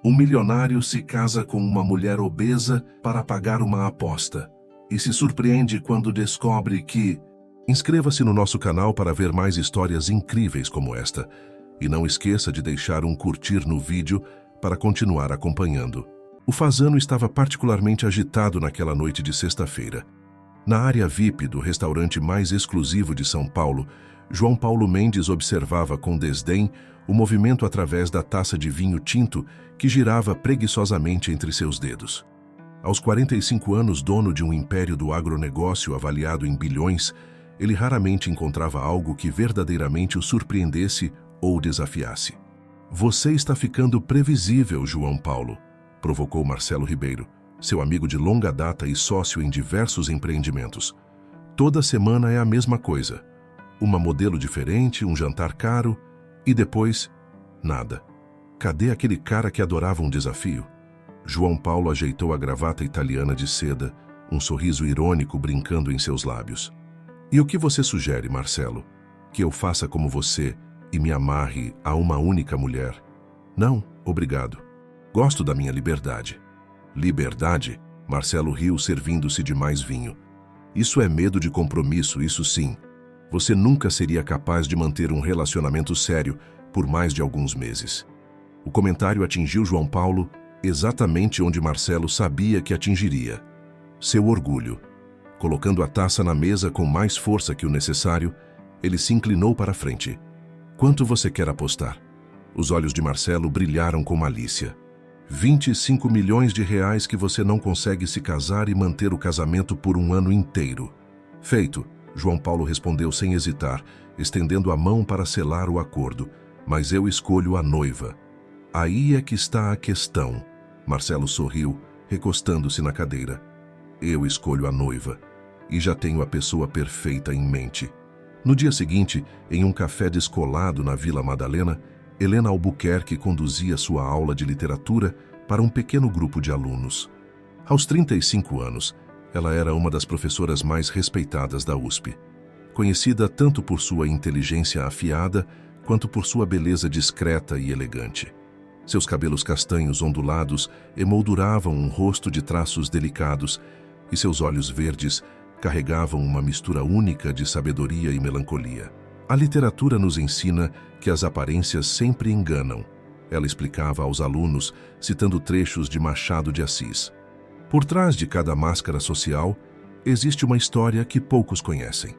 Um milionário se casa com uma mulher obesa para pagar uma aposta e se surpreende quando descobre que... Inscreva-se no nosso canal para ver mais histórias incríveis como esta. E não esqueça de deixar um curtir no vídeo para continuar acompanhando. O fazano estava particularmente agitado naquela noite de sexta-feira. Na área VIP do restaurante mais exclusivo de São Paulo, João Paulo Mendes observava com desdém o movimento através da taça de vinho tinto que girava preguiçosamente entre seus dedos. Aos 45 anos, dono de um império do agronegócio avaliado em bilhões, ele raramente encontrava algo que verdadeiramente o surpreendesse ou desafiasse. "Você está ficando previsível, João Paulo", provocou Marcelo Ribeiro, seu amigo de longa data e sócio em diversos empreendimentos. "Toda semana é a mesma coisa. Uma modelo diferente, um jantar caro e depois, nada. Cadê aquele cara que adorava um desafio?" João Paulo ajeitou a gravata italiana de seda, um sorriso irônico brincando em seus lábios. "E o que você sugere, Marcelo? Que eu faça como você e me amarre a uma única mulher?" "Não, obrigado. Gosto da minha liberdade." "Liberdade?" Marcelo riu, servindo-se de mais vinho. "Isso é medo de compromisso, isso sim. Você nunca seria capaz de manter um relacionamento sério por mais de alguns meses." O comentário atingiu João Paulo exatamente onde Marcelo sabia que atingiria: seu orgulho. Colocando a taça na mesa com mais força que o necessário, ele se inclinou para a frente. "Quanto você quer apostar?" Os olhos de Marcelo brilharam com malícia. 25 milhões de reais que você não consegue se casar e manter o casamento por um ano inteiro." "Feito", João Paulo respondeu sem hesitar, estendendo a mão para selar o acordo. "Mas eu escolho a noiva." "Aí é que está a questão." Marcelo sorriu, recostando-se na cadeira. "Eu escolho a noiva. E já tenho a pessoa perfeita em mente." No dia seguinte, em um café descolado na Vila Madalena, Helena Albuquerque conduzia sua aula de literatura para um pequeno grupo de alunos. Aos 35 anos, ela era uma das professoras mais respeitadas da USP. Conhecida tanto por sua inteligência afiada, quanto por sua beleza discreta e elegante. Seus cabelos castanhos ondulados emolduravam um rosto de traços delicados, e seus olhos verdes carregavam uma mistura única de sabedoria e melancolia. "A literatura nos ensina que as aparências sempre enganam", ela explicava aos alunos, citando trechos de Machado de Assis. "Por trás de cada máscara social, existe uma história que poucos conhecem."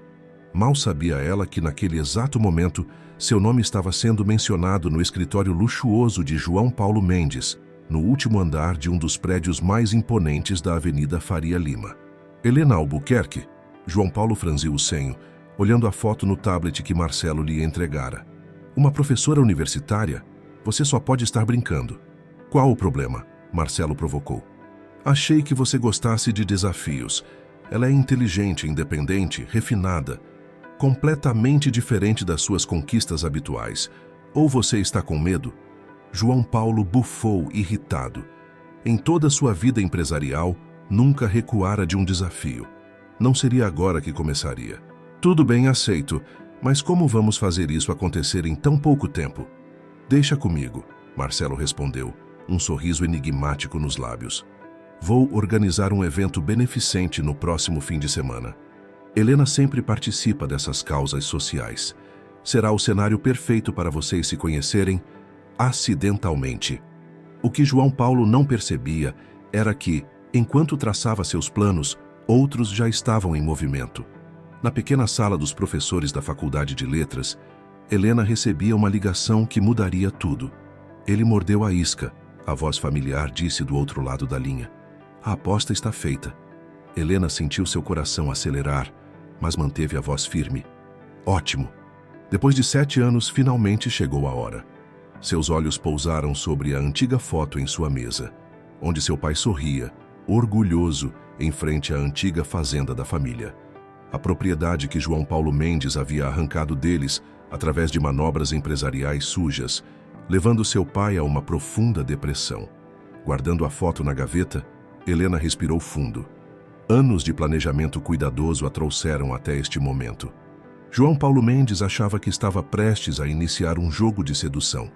Mal sabia ela que naquele exato momento, seu nome estava sendo mencionado no escritório luxuoso de João Paulo Mendes, no último andar de um dos prédios mais imponentes da Avenida Faria Lima. "Helena Albuquerque?" João Paulo franziu o senho, olhando a foto no tablet que Marcelo lhe entregara. "Uma professora universitária? Você só pode estar brincando." "Qual o problema?" Marcelo provocou. "Achei que você gostasse de desafios. Ela é inteligente, independente, refinada, completamente diferente das suas conquistas habituais. Ou você está com medo?" João Paulo bufou, irritado. Em toda sua vida empresarial, nunca recuara de um desafio. Não seria agora que começaria. "Tudo bem, aceito, mas como vamos fazer isso acontecer em tão pouco tempo?" "Deixa comigo", Marcelo respondeu, um sorriso enigmático nos lábios. "Vou organizar um evento beneficente no próximo fim de semana. Helena sempre participa dessas causas sociais. Será o cenário perfeito para vocês se conhecerem acidentalmente." O que João Paulo não percebia era que, enquanto traçava seus planos, outros já estavam em movimento. Na pequena sala dos professores da Faculdade de Letras, Helena recebia uma ligação que mudaria tudo. "Ele mordeu a isca", a voz familiar disse do outro lado da linha. "A aposta está feita." Helena sentiu seu coração acelerar, mas manteve a voz firme. "Ótimo." Depois de 7 anos, finalmente chegou a hora. Seus olhos pousaram sobre a antiga foto em sua mesa, onde seu pai sorria, orgulhoso, em frente à antiga fazenda da família. A propriedade que João Paulo Mendes havia arrancado deles através de manobras empresariais sujas, levando seu pai a uma profunda depressão. Guardando a foto na gaveta, Helena respirou fundo. Anos de planejamento cuidadoso a trouxeram até este momento. João Paulo Mendes achava que estava prestes a iniciar um jogo de sedução,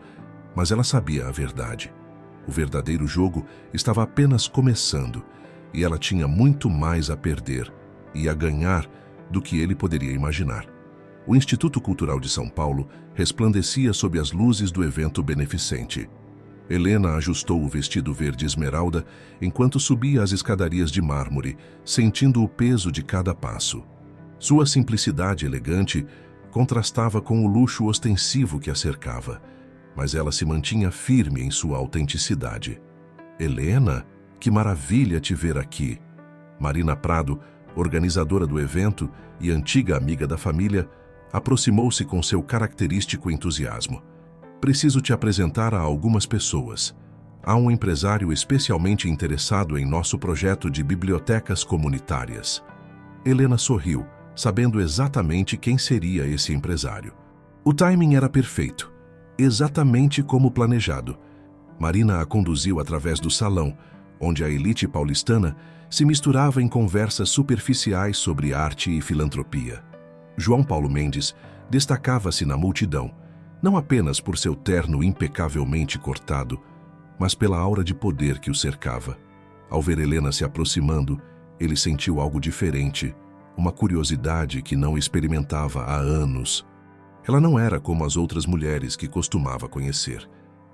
mas ela sabia a verdade. O verdadeiro jogo estava apenas começando e ela tinha muito mais a perder e a ganhar do que ele poderia imaginar. O Instituto Cultural de São Paulo resplandecia sob as luzes do evento beneficente. Helena ajustou o vestido verde esmeralda enquanto subia as escadarias de mármore, sentindo o peso de cada passo. Sua simplicidade elegante contrastava com o luxo ostensivo que a cercava, mas ela se mantinha firme em sua autenticidade. Helena, que maravilha te ver aqui! Marina Prado, organizadora do evento e antiga amiga da família, aproximou-se com seu característico entusiasmo. Preciso te apresentar a algumas pessoas. Há um empresário especialmente interessado em nosso projeto de bibliotecas comunitárias. Helena sorriu, sabendo exatamente quem seria esse empresário. O timing era perfeito, exatamente como planejado. Marina a conduziu através do salão, onde a elite paulistana se misturava em conversas superficiais sobre arte e filantropia. João Paulo Mendes destacava-se na multidão, não apenas por seu terno impecavelmente cortado, mas pela aura de poder que o cercava. Ao ver Helena se aproximando, ele sentiu algo diferente, uma curiosidade que não experimentava há anos. Ela não era como as outras mulheres que costumava conhecer.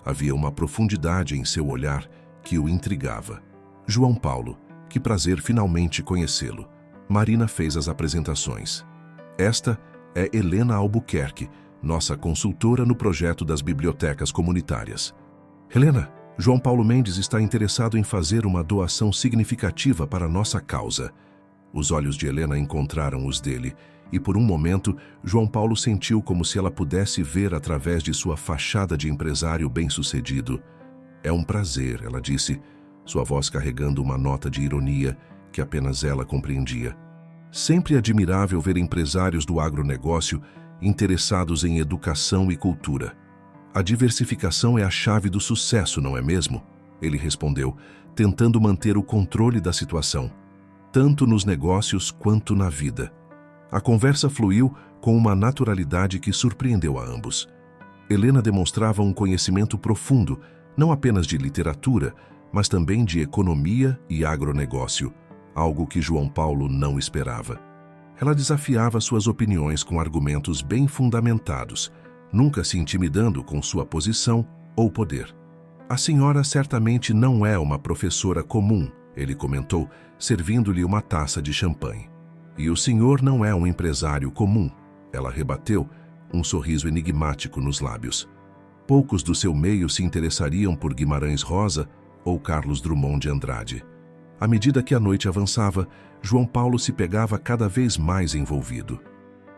Havia uma profundidade em seu olhar que o intrigava. João Paulo, que prazer finalmente conhecê-lo. Marina fez as apresentações. Esta é Helena Albuquerque, nossa consultora no projeto das bibliotecas comunitárias. Helena, João Paulo Mendes está interessado em fazer uma doação significativa para nossa causa. Os olhos de Helena encontraram os dele, e por um momento, João Paulo sentiu como se ela pudesse ver através de sua fachada de empresário bem-sucedido. É um prazer, ela disse, sua voz carregando uma nota de ironia que apenas ela compreendia. Sempre admirável ver empresários do agronegócio interessados em educação e cultura. A diversificação é a chave do sucesso, não é mesmo? Ele respondeu, tentando manter o controle da situação, tanto nos negócios quanto na vida. A conversa fluiu com uma naturalidade que surpreendeu a ambos. Helena demonstrava um conhecimento profundo, não apenas de literatura, mas também de economia e agronegócio, algo que João Paulo não esperava. Ela desafiava suas opiniões com argumentos bem fundamentados, nunca se intimidando com sua posição ou poder. A senhora certamente não é uma professora comum, ele comentou, servindo-lhe uma taça de champanhe. E o senhor não é um empresário comum, ela rebateu, um sorriso enigmático nos lábios. Poucos do seu meio se interessariam por Guimarães Rosa ou Carlos Drummond de Andrade. À medida que a noite avançava, João Paulo se pegava cada vez mais envolvido.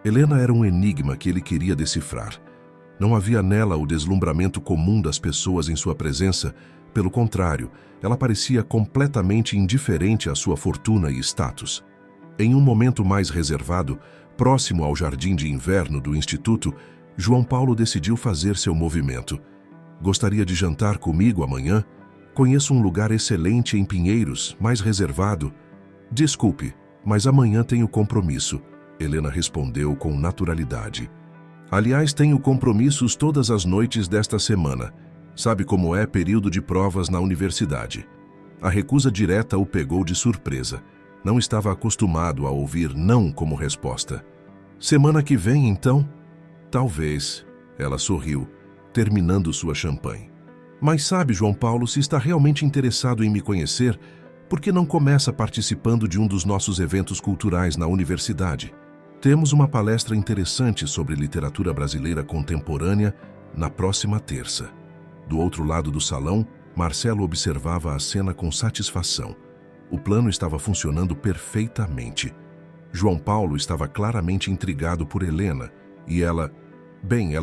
Helena era um enigma que ele queria decifrar. Não havia nela o deslumbramento comum das pessoas em sua presença. Pelo contrário, ela parecia completamente indiferente à sua fortuna e status. Em um momento mais reservado, próximo ao jardim de inverno do Instituto, João Paulo decidiu fazer seu movimento. Gostaria de jantar comigo amanhã? Conheço um lugar excelente em Pinheiros, mais reservado. Desculpe, mas amanhã tenho compromisso, Helena respondeu com naturalidade. Aliás, tenho compromissos todas as noites desta semana. Sabe como é período de provas na universidade. A recusa direta o pegou de surpresa. Não estava acostumado a ouvir não como resposta. Semana que vem, então? Talvez, ela sorriu, terminando sua champanhe. Mas sabe, João Paulo, se está realmente interessado em me conhecer, por que não começa participando de um dos nossos eventos culturais na universidade? Temos uma palestra interessante sobre literatura brasileira contemporânea na próxima terça. Do outro lado do salão, Marcelo observava a cena com satisfação. O plano estava funcionando perfeitamente. João Paulo estava claramente intrigado por Helena e ela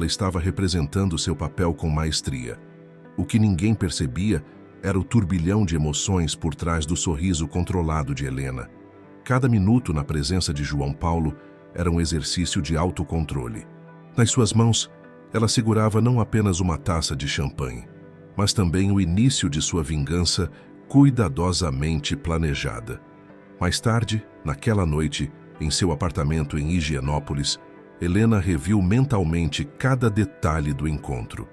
estava representando seu papel com maestria. O que ninguém percebia era o turbilhão de emoções por trás do sorriso controlado de Helena. Cada minuto na presença de João Paulo era um exercício de autocontrole. Nas suas mãos, ela segurava não apenas uma taça de champanhe, mas também o início de sua vingança cuidadosamente planejada. Mais tarde, naquela noite, em seu apartamento em Higienópolis, Helena reviu mentalmente cada detalhe do encontro.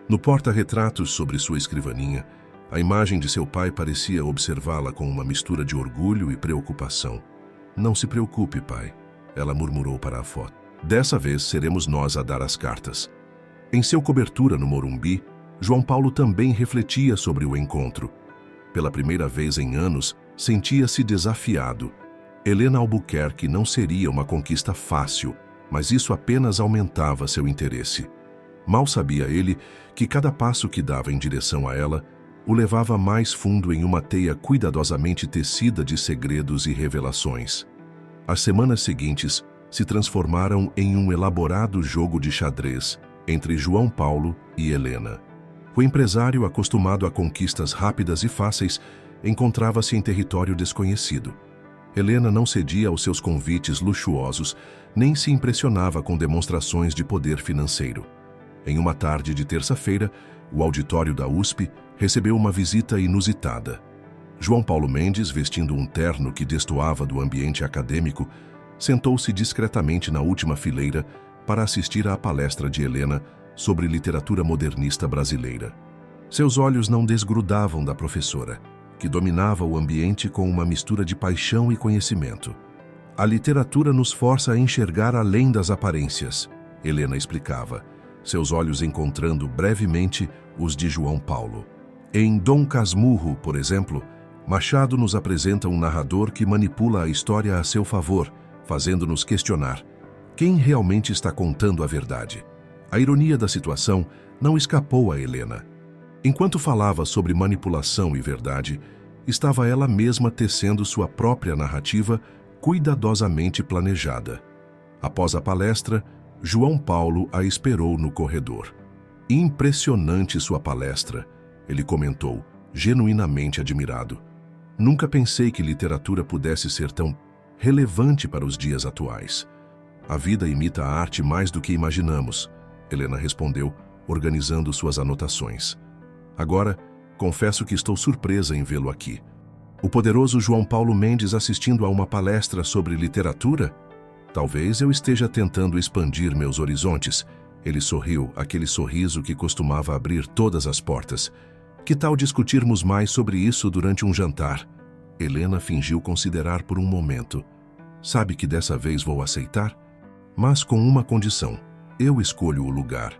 No porta-retratos sobre sua escrivaninha, A imagem de seu pai parecia observá-la com uma mistura de orgulho e preocupação. Não se preocupe, pai, ela murmurou para a foto. Dessa vez seremos nós a dar as cartas. Em seu cobertura no Morumbi, João Paulo também refletia sobre o encontro. Pela primeira vez em anos, sentia-se desafiado. Helena Albuquerque não seria uma conquista fácil, mas isso apenas aumentava seu interesse. Mal sabia ele que cada passo que dava em direção a ela o levava mais fundo em uma teia cuidadosamente tecida de segredos e revelações. As semanas seguintes se transformaram em um elaborado jogo de xadrez entre João Paulo e Helena. O empresário, acostumado a conquistas rápidas e fáceis, encontrava-se em território desconhecido. Helena não cedia aos seus convites luxuosos, nem se impressionava com demonstrações de poder financeiro. Em uma tarde de terça-feira, o auditório da USP recebeu uma visita inusitada. João Paulo Mendes, vestindo um terno que destoava do ambiente acadêmico, sentou-se discretamente na última fileira para assistir à palestra de Helena sobre literatura modernista brasileira. Seus olhos não desgrudavam da professora, que dominava o ambiente com uma mistura de paixão e conhecimento. A literatura nos força a enxergar além das aparências, Helena explicava, seus olhos encontrando brevemente os de João Paulo. Em Dom Casmurro, por exemplo, Machado nos apresenta um narrador que manipula a história a seu favor, fazendo-nos questionar: quem realmente está contando a verdade? A ironia da situação não escapou a Helena. Enquanto falava sobre manipulação e verdade, estava ela mesma tecendo sua própria narrativa cuidadosamente planejada. Após a palestra, João Paulo a esperou no corredor. Impressionante sua palestra, ele comentou, genuinamente admirado. Nunca pensei que literatura pudesse ser tão relevante para os dias atuais. A vida imita a arte mais do que imaginamos, Helena respondeu, organizando suas anotações. Agora, confesso que estou surpresa em vê-lo aqui. O poderoso João Paulo Mendes assistindo a uma palestra sobre literatura? Talvez eu esteja tentando expandir meus horizontes. Ele sorriu, aquele sorriso que costumava abrir todas as portas. Que tal discutirmos mais sobre isso durante um jantar? Helena fingiu considerar por um momento. Sabe que dessa vez vou aceitar? Mas com uma condição. Eu escolho o lugar.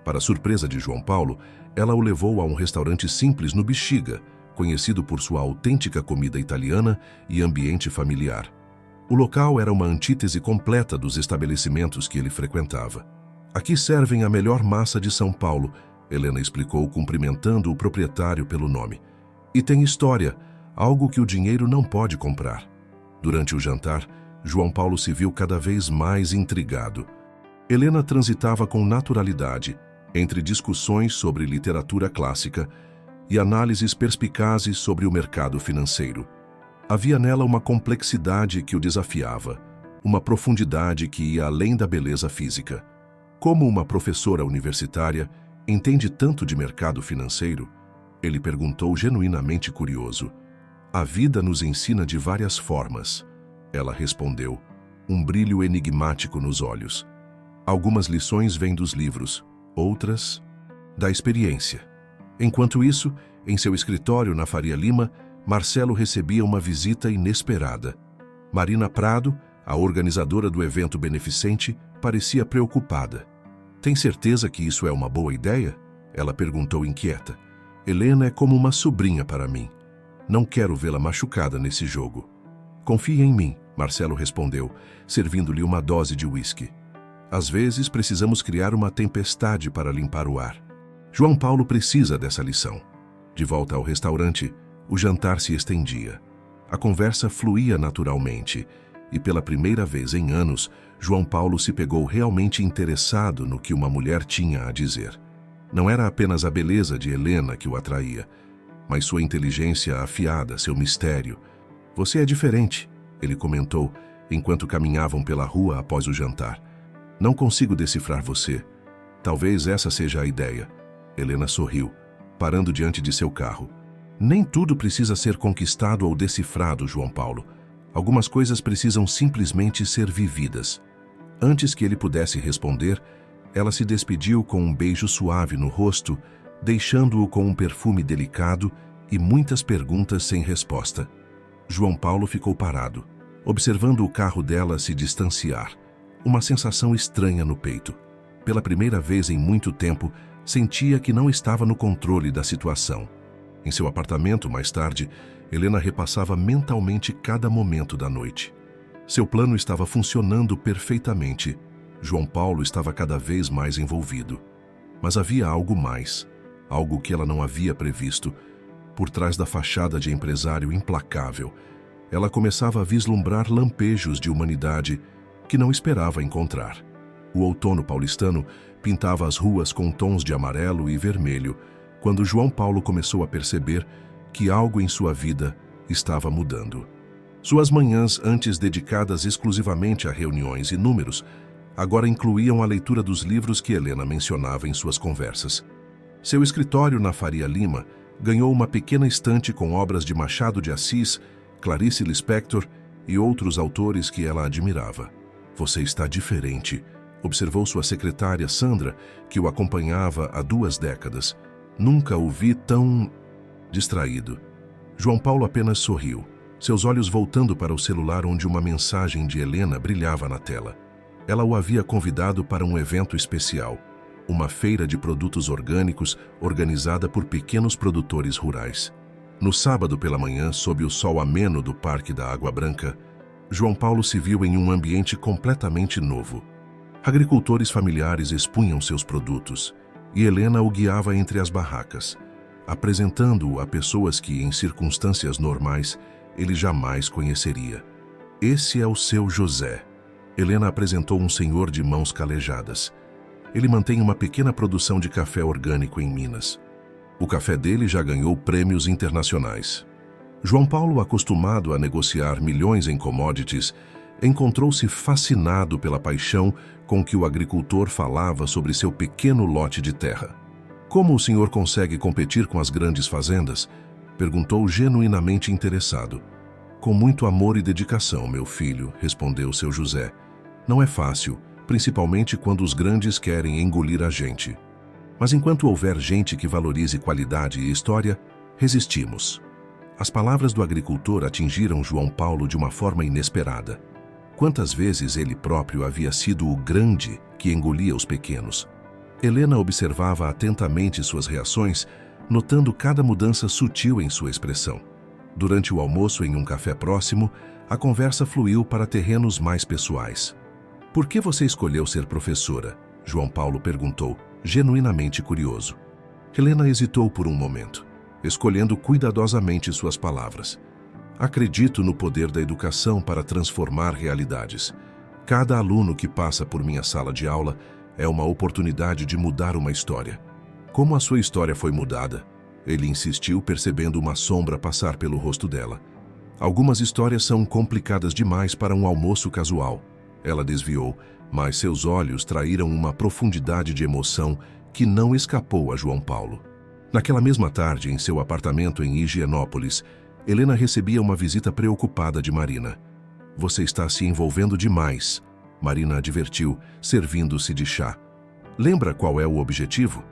Para surpresa de João Paulo, ela o levou a um restaurante simples no Bexiga, conhecido por sua autêntica comida italiana e ambiente familiar. O local era uma antítese completa dos estabelecimentos que ele frequentava. Aqui servem a melhor massa de São Paulo, Helena explicou, cumprimentando o proprietário pelo nome. E tem história, algo que o dinheiro não pode comprar. Durante o jantar, João Paulo se viu cada vez mais intrigado. Helena transitava com naturalidade entre discussões sobre literatura clássica e análises perspicazes sobre o mercado financeiro. Havia nela uma complexidade que o desafiava, uma profundidade que ia além da beleza física. Como uma professora universitária entende tanto de mercado financeiro? Ele perguntou genuinamente curioso. A vida nos ensina de várias formas. Ela respondeu, um brilho enigmático nos olhos. Algumas lições vêm dos livros, outras da experiência. Enquanto isso, em seu escritório na Faria Lima, Marcelo recebia uma visita inesperada. Marina Prado, a organizadora do evento beneficente, parecia preocupada. Tem certeza que isso é uma boa ideia? Ela perguntou inquieta. Helena é como uma sobrinha para mim. Não quero vê-la machucada nesse jogo. Confie em mim, Marcelo respondeu, servindo-lhe uma dose de uísque. Às vezes precisamos criar uma tempestade para limpar o ar. João Paulo precisa dessa lição. De volta ao restaurante, o jantar se estendia. A conversa fluía naturalmente, e pela primeira vez em anos, João Paulo se pegou realmente interessado no que uma mulher tinha a dizer. Não era apenas a beleza de Helena que o atraía, mas sua inteligência afiada, seu mistério. Você é diferente, ele comentou, enquanto caminhavam pela rua após o jantar. Não consigo decifrar você. Talvez essa seja a ideia. Helena sorriu, parando diante de seu carro. Nem tudo precisa ser conquistado ou decifrado, João Paulo. Algumas coisas precisam simplesmente ser vividas. Antes que ele pudesse responder, ela se despediu com um beijo suave no rosto, deixando-o com um perfume delicado e muitas perguntas sem resposta. João Paulo ficou parado, observando o carro dela se distanciar, uma sensação estranha no peito. Pela primeira vez em muito tempo, sentia que não estava no controle da situação. Em seu apartamento, mais tarde, Helena repassava mentalmente cada momento da noite. Seu plano estava funcionando perfeitamente. João Paulo estava cada vez mais envolvido. Mas havia algo mais, algo que ela não havia previsto. Por trás da fachada de empresário implacável, ela começava a vislumbrar lampejos de humanidade que não esperava encontrar. O outono paulistano pintava as ruas com tons de amarelo e vermelho, quando João Paulo começou a perceber que algo em sua vida estava mudando. Suas manhãs, antes dedicadas exclusivamente a reuniões e números, agora incluíam a leitura dos livros que Helena mencionava em suas conversas. Seu escritório na Faria Lima ganhou uma pequena estante com obras de Machado de Assis, Clarice Lispector e outros autores que ela admirava. "Você está diferente", observou sua secretária Sandra, que o acompanhava há 2 décadas. "Nunca o vi tão distraído." João Paulo apenas sorriu, seus olhos voltando para o celular onde uma mensagem de Helena brilhava na tela. Ela o havia convidado para um evento especial, uma feira de produtos orgânicos organizada por pequenos produtores rurais. No sábado pela manhã, sob o sol ameno do Parque da Água Branca, João Paulo se viu em um ambiente completamente novo. Agricultores familiares expunham seus produtos e Helena o guiava entre as barracas, apresentando-o a pessoas que, em circunstâncias normais, ele jamais conheceria. "Esse é o seu José." Helena apresentou um senhor de mãos calejadas. Ele mantém uma pequena produção de café orgânico em Minas. O café dele já ganhou prêmios internacionais. João Paulo, acostumado a negociar milhões em commodities, encontrou-se fascinado pela paixão com que o agricultor falava sobre seu pequeno lote de terra. "Como o senhor consegue competir com as grandes fazendas?" perguntou genuinamente interessado. "Com muito amor e dedicação, meu filho", respondeu seu José. "Não é fácil, principalmente quando os grandes querem engolir a gente. Mas enquanto houver gente que valorize qualidade e história, resistimos." As palavras do agricultor atingiram João Paulo de uma forma inesperada. Quantas vezes ele próprio havia sido o grande que engolia os pequenos? Helena observava atentamente suas reações, notando cada mudança sutil em sua expressão. Durante o almoço em um café próximo, a conversa fluiu para terrenos mais pessoais. "Por que você escolheu ser professora?" João Paulo perguntou, genuinamente curioso. Helena hesitou por um momento, escolhendo cuidadosamente suas palavras. "Acredito no poder da educação para transformar realidades. Cada aluno que passa por minha sala de aula é uma oportunidade de mudar uma história." "Como a sua história foi mudada?" Ele insistiu, percebendo uma sombra passar pelo rosto dela. "Algumas histórias são complicadas demais para um almoço casual." Ela desviou, mas seus olhos traíram uma profundidade de emoção que não escapou a João Paulo. Naquela mesma tarde, em seu apartamento em Higienópolis, Helena recebia uma visita preocupada de Marina. "Você está se envolvendo demais", Marina advertiu, servindo-se de chá. "Lembra qual é o objetivo?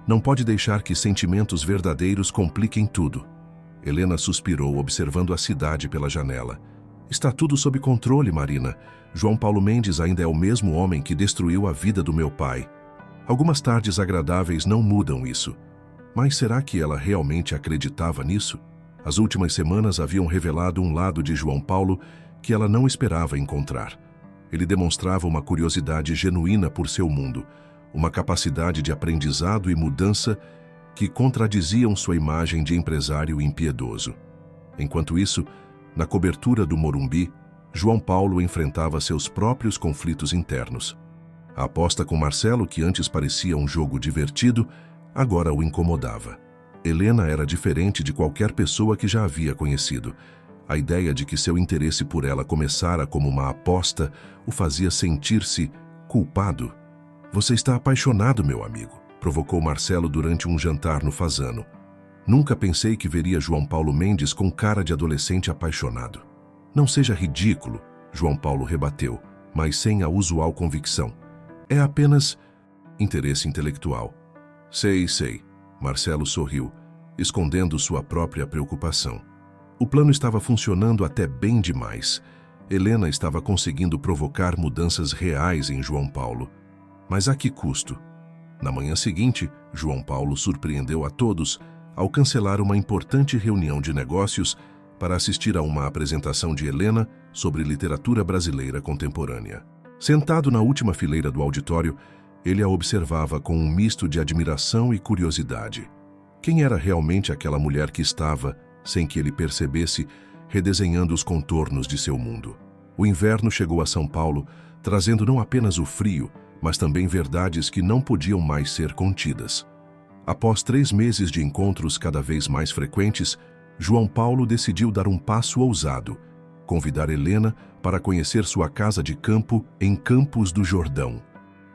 Não pode deixar que sentimentos verdadeiros compliquem tudo." Helena suspirou, observando a cidade pela janela. "Está tudo sob controle, Marina. João Paulo Mendes ainda é o mesmo homem que destruiu a vida do meu pai. Algumas tardes agradáveis não mudam isso." Mas será que ela realmente acreditava nisso? As últimas semanas haviam revelado um lado de João Paulo que ela não esperava encontrar. Ele demonstrava uma curiosidade genuína por seu mundo, uma capacidade de aprendizado e mudança que contradiziam sua imagem de empresário impiedoso. Enquanto isso, na cobertura do Morumbi, João Paulo enfrentava seus próprios conflitos internos. A aposta com Marcelo, que antes parecia um jogo divertido, agora o incomodava. Helena era diferente de qualquer pessoa que já havia conhecido. A ideia de que seu interesse por ela começara como uma aposta o fazia sentir-se culpado. "Você está apaixonado, meu amigo", provocou Marcelo durante um jantar no Fazano. "Nunca pensei que veria João Paulo Mendes com cara de adolescente apaixonado." "Não seja ridículo", João Paulo rebateu, mas sem a usual convicção. "É apenas interesse intelectual." Sei. Marcelo sorriu. escondendo sua própria preocupação. O plano estava funcionando até bem demais. Helena estava conseguindo provocar mudanças reais em João Paulo. Mas a que custo? Na manhã seguinte, João Paulo surpreendeu a todos ao cancelar uma importante reunião de negócios para assistir a uma apresentação de Helena sobre literatura brasileira contemporânea. Sentado na última fileira do auditório, ele a observava com um misto de admiração e curiosidade. Quem era realmente aquela mulher que estava, sem que ele percebesse, redesenhando os contornos de seu mundo? O inverno chegou a São Paulo, trazendo não apenas o frio, mas também verdades que não podiam mais ser contidas. Após 3 meses de encontros cada vez mais frequentes, João Paulo decidiu dar um passo ousado, convidar Helena para conhecer sua casa de campo em Campos do Jordão.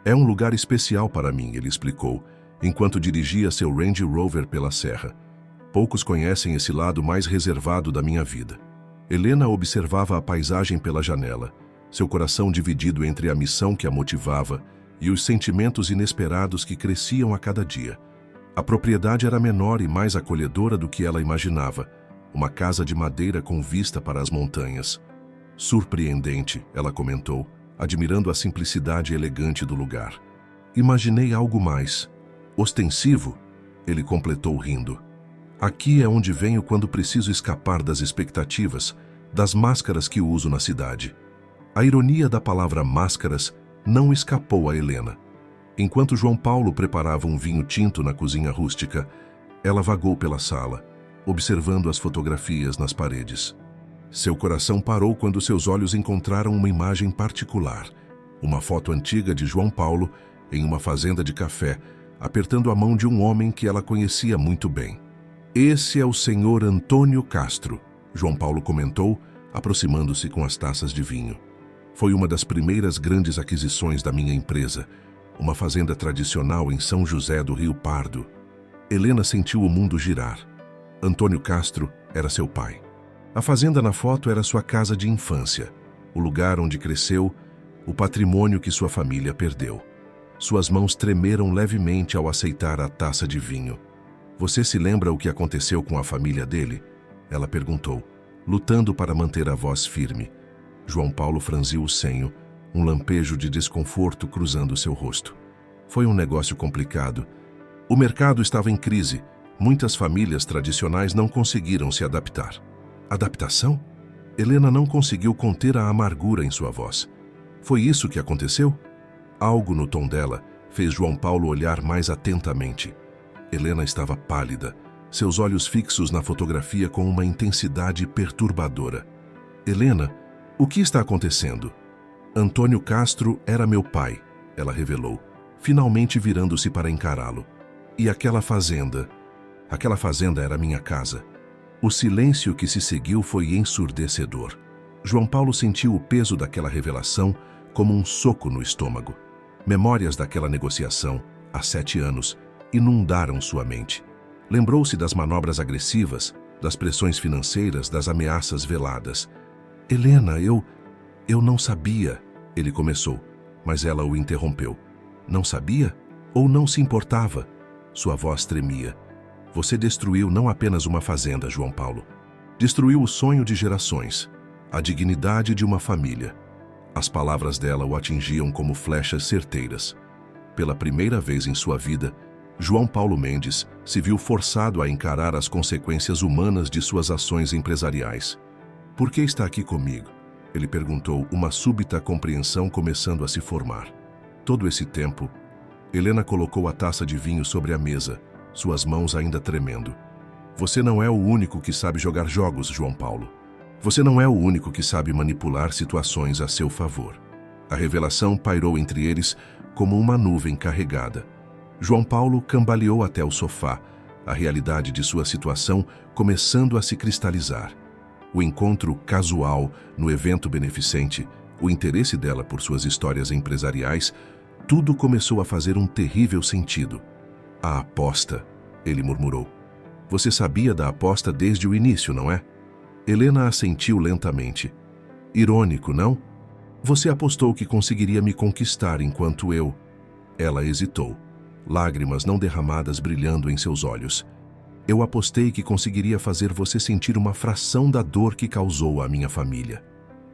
É um lugar especial para mim, ele explicou, enquanto dirigia seu Range Rover pela serra. Poucos conhecem esse lado mais reservado da minha vida. Helena observava a paisagem pela janela, seu coração dividido entre a missão que a motivava e os sentimentos inesperados que cresciam a cada dia. A propriedade era menor e mais acolhedora do que ela imaginava, uma casa de madeira com vista para as montanhas. Surpreendente, ela comentou, admirando a simplicidade elegante do lugar. Imaginei algo mais. Ostensivo, ele completou rindo. Aqui é onde venho quando preciso escapar das expectativas, das máscaras que uso na cidade. A ironia da palavra máscaras não escapou a Helena. Enquanto João Paulo preparava um vinho tinto na cozinha rústica, ela vagou pela sala, observando as fotografias nas paredes. Seu coração parou quando seus olhos encontraram uma imagem particular, uma foto antiga de João Paulo em uma fazenda de café, apertando a mão de um homem que ela conhecia muito bem. Esse é o senhor Antônio Castro, João Paulo comentou, aproximando-se com as taças de vinho. Foi uma das primeiras grandes aquisições da minha empresa, uma fazenda tradicional em São José do Rio Pardo. Helena sentiu o mundo girar. Antônio Castro era seu pai. A fazenda na foto era sua casa de infância, o lugar onde cresceu, o patrimônio que sua família perdeu. Suas mãos tremeram levemente ao aceitar a taça de vinho. Você se lembra o que aconteceu com a família dele? Ela perguntou, lutando para manter a voz firme. João Paulo franziu o senho, um lampejo de desconforto cruzando seu rosto. Foi um negócio complicado. O mercado estava em crise. Muitas famílias tradicionais não conseguiram se adaptar. Adaptação? Helena não conseguiu conter a amargura em sua voz. Foi isso que aconteceu? Algo no tom dela fez João Paulo olhar mais atentamente. Helena estava pálida, seus olhos fixos na fotografia com uma intensidade perturbadora. Helena, o que está acontecendo? Antônio Castro era meu pai, ela revelou, finalmente virando-se para encará-lo. E aquela fazenda era minha casa. O silêncio que se seguiu foi ensurdecedor. João Paulo sentiu o peso daquela revelação como um soco no estômago. Memórias daquela negociação, há 7 anos, inundaram sua mente. Lembrou-se das manobras agressivas, das pressões financeiras, das ameaças veladas. Helena, eu não sabia, ele começou, mas ela o interrompeu. Não sabia? Ou não se importava? Sua voz tremia. Você destruiu não apenas uma fazenda, João Paulo. Destruiu o sonho de gerações, a dignidade de uma família. As palavras dela o atingiam como flechas certeiras. Pela primeira vez em sua vida, João Paulo Mendes se viu forçado a encarar as consequências humanas de suas ações empresariais. Por que está aqui comigo? Ele perguntou, uma súbita compreensão começando a se formar. Todo esse tempo, Helena colocou a taça de vinho sobre a mesa, suas mãos ainda tremendo. Você não é o único que sabe jogar jogos, João Paulo. Você não é o único que sabe manipular situações a seu favor. A revelação pairou entre eles como uma nuvem carregada. João Paulo cambaleou até o sofá, a realidade de sua situação começando a se cristalizar. O encontro casual no evento beneficente, o interesse dela por suas histórias empresariais, tudo começou a fazer um terrível sentido. A aposta, ele murmurou. Você sabia da aposta desde o início, não é? Helena assentiu lentamente. Irônico, não? Você apostou que conseguiria me conquistar enquanto eu... Ela hesitou, lágrimas não derramadas brilhando em seus olhos. Eu apostei que conseguiria fazer você sentir uma fração da dor que causou à minha família.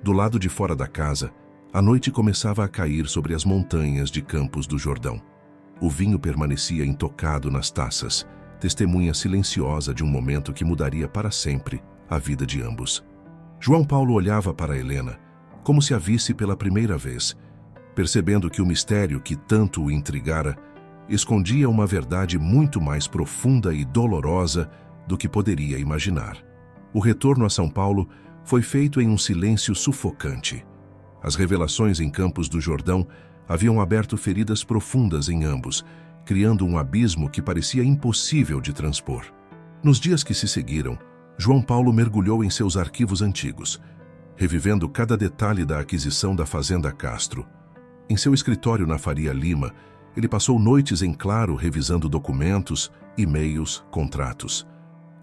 Do lado de fora da casa, a noite começava a cair sobre as montanhas de Campos do Jordão. O vinho permanecia intocado nas taças, testemunha silenciosa de um momento que mudaria para sempre a vida de ambos. João Paulo olhava para Helena, como se a visse pela primeira vez, percebendo que o mistério que tanto o intrigara escondia uma verdade muito mais profunda e dolorosa do que poderia imaginar. O retorno a São Paulo foi feito em um silêncio sufocante. As revelações em Campos do Jordão haviam aberto feridas profundas em ambos, criando um abismo que parecia impossível de transpor. Nos dias que se seguiram, João Paulo mergulhou em seus arquivos antigos, revivendo cada detalhe da aquisição da Fazenda Castro. Em seu escritório na Faria Lima, ele passou noites em claro revisando documentos, e-mails, contratos.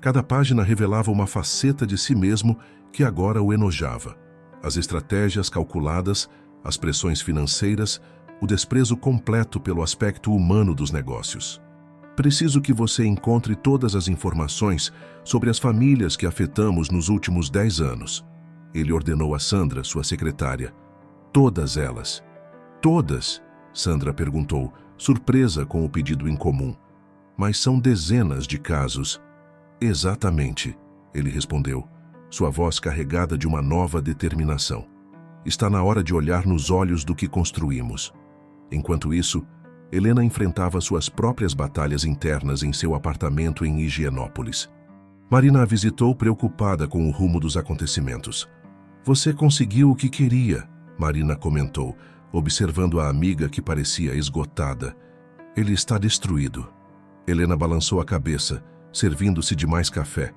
Cada página revelava uma faceta de si mesmo que agora o enojava. As estratégias calculadas, as pressões financeiras, o desprezo completo pelo aspecto humano dos negócios. Preciso que você encontre todas as informações sobre as famílias que afetamos nos últimos 10 anos. Ele ordenou a Sandra, sua secretária. Todas elas. Todas? Sandra perguntou, surpresa com o pedido incomum. Mas são dezenas de casos. Exatamente, ele respondeu, sua voz carregada de uma nova determinação. Está na hora de olhar nos olhos do que construímos. Enquanto isso, Helena enfrentava suas próprias batalhas internas em seu apartamento em Higienópolis. Marina a visitou preocupada com o rumo dos acontecimentos. Você conseguiu o que queria, Marina comentou, observando a amiga que parecia esgotada. Ele está destruído. Helena balançou a cabeça, servindo-se de mais café.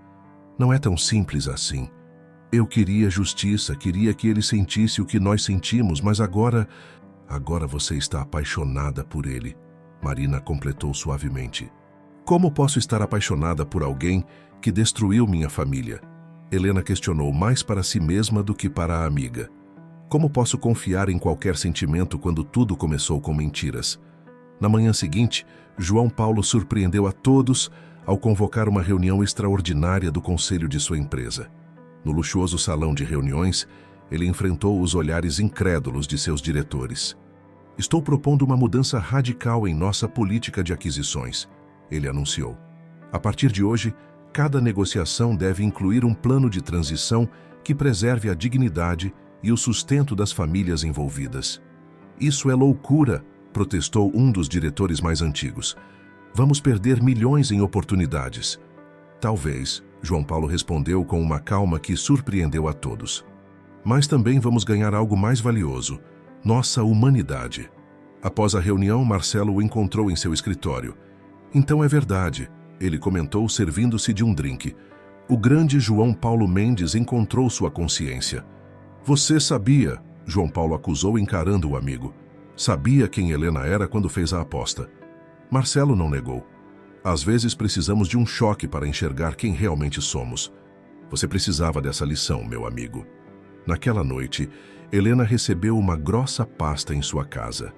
Não é tão simples assim. Eu queria justiça, queria que ele sentisse o que nós sentimos, mas agora você está apaixonada por ele, Marina completou suavemente. Como posso estar apaixonada por alguém que destruiu minha família? Helena questionou mais para si mesma do que para a amiga. Como posso confiar em qualquer sentimento quando tudo começou com mentiras? Na manhã seguinte, João Paulo surpreendeu a todos ao convocar uma reunião extraordinária do conselho de sua empresa. No luxuoso salão de reuniões, ele enfrentou os olhares incrédulos de seus diretores. Estou propondo uma mudança radical em nossa política de aquisições, ele anunciou. A partir de hoje, cada negociação deve incluir um plano de transição que preserve a dignidade e o sustento das famílias envolvidas. Isso é loucura, protestou um dos diretores mais antigos. Vamos perder milhões em oportunidades. Talvez, João Paulo respondeu com uma calma que surpreendeu a todos. Mas também vamos ganhar algo mais valioso, nossa humanidade. Após a reunião, Marcelo o encontrou em seu escritório. Então é verdade, ele comentou servindo-se de um drink. O grande João Paulo Mendes encontrou sua consciência. Você sabia, João Paulo acusou encarando o amigo. Sabia quem Helena era quando fez a aposta. Marcelo não negou. Às vezes precisamos de um choque para enxergar quem realmente somos. Você precisava dessa lição, meu amigo. Naquela noite, Helena recebeu uma grossa pasta em sua casa.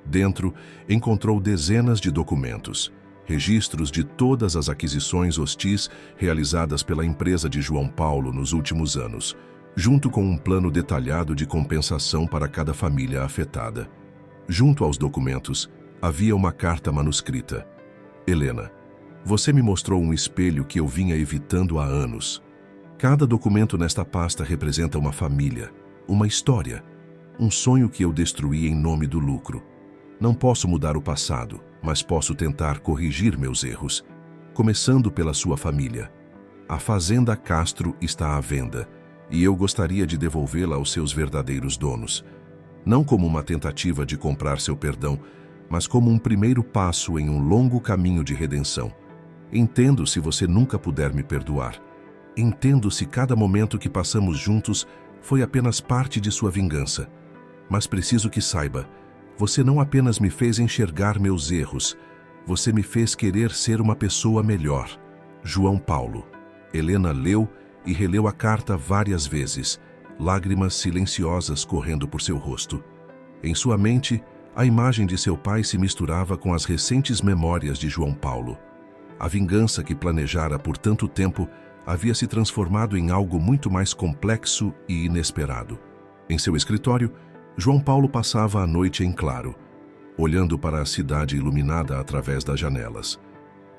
Dentro, encontrou dezenas de documentos, registros de todas as aquisições hostis realizadas pela empresa de João Paulo nos últimos anos, junto com um plano detalhado de compensação para cada família afetada. Junto aos documentos, havia uma carta manuscrita. Helena, você me mostrou um espelho que eu vinha evitando há anos. Cada documento nesta pasta representa uma família, uma história, um sonho que eu destruí em nome do lucro. Não posso mudar o passado, mas posso tentar corrigir meus erros, começando pela sua família. A Fazenda Castro está à venda, e eu gostaria de devolvê-la aos seus verdadeiros donos. Não como uma tentativa de comprar seu perdão, mas como um primeiro passo em um longo caminho de redenção. Entendo se você nunca puder me perdoar. Entendo se cada momento que passamos juntos foi apenas parte de sua vingança. Mas preciso que saiba, você não apenas me fez enxergar meus erros, você me fez querer ser uma pessoa melhor. João Paulo. Helena leu e releu a carta várias vezes, lágrimas silenciosas correndo por seu rosto. Em sua mente, a imagem de seu pai se misturava com as recentes memórias de João Paulo. A vingança que planejara por tanto tempo havia se transformado em algo muito mais complexo e inesperado. Em seu escritório, João Paulo passava a noite em claro, olhando para a cidade iluminada através das janelas.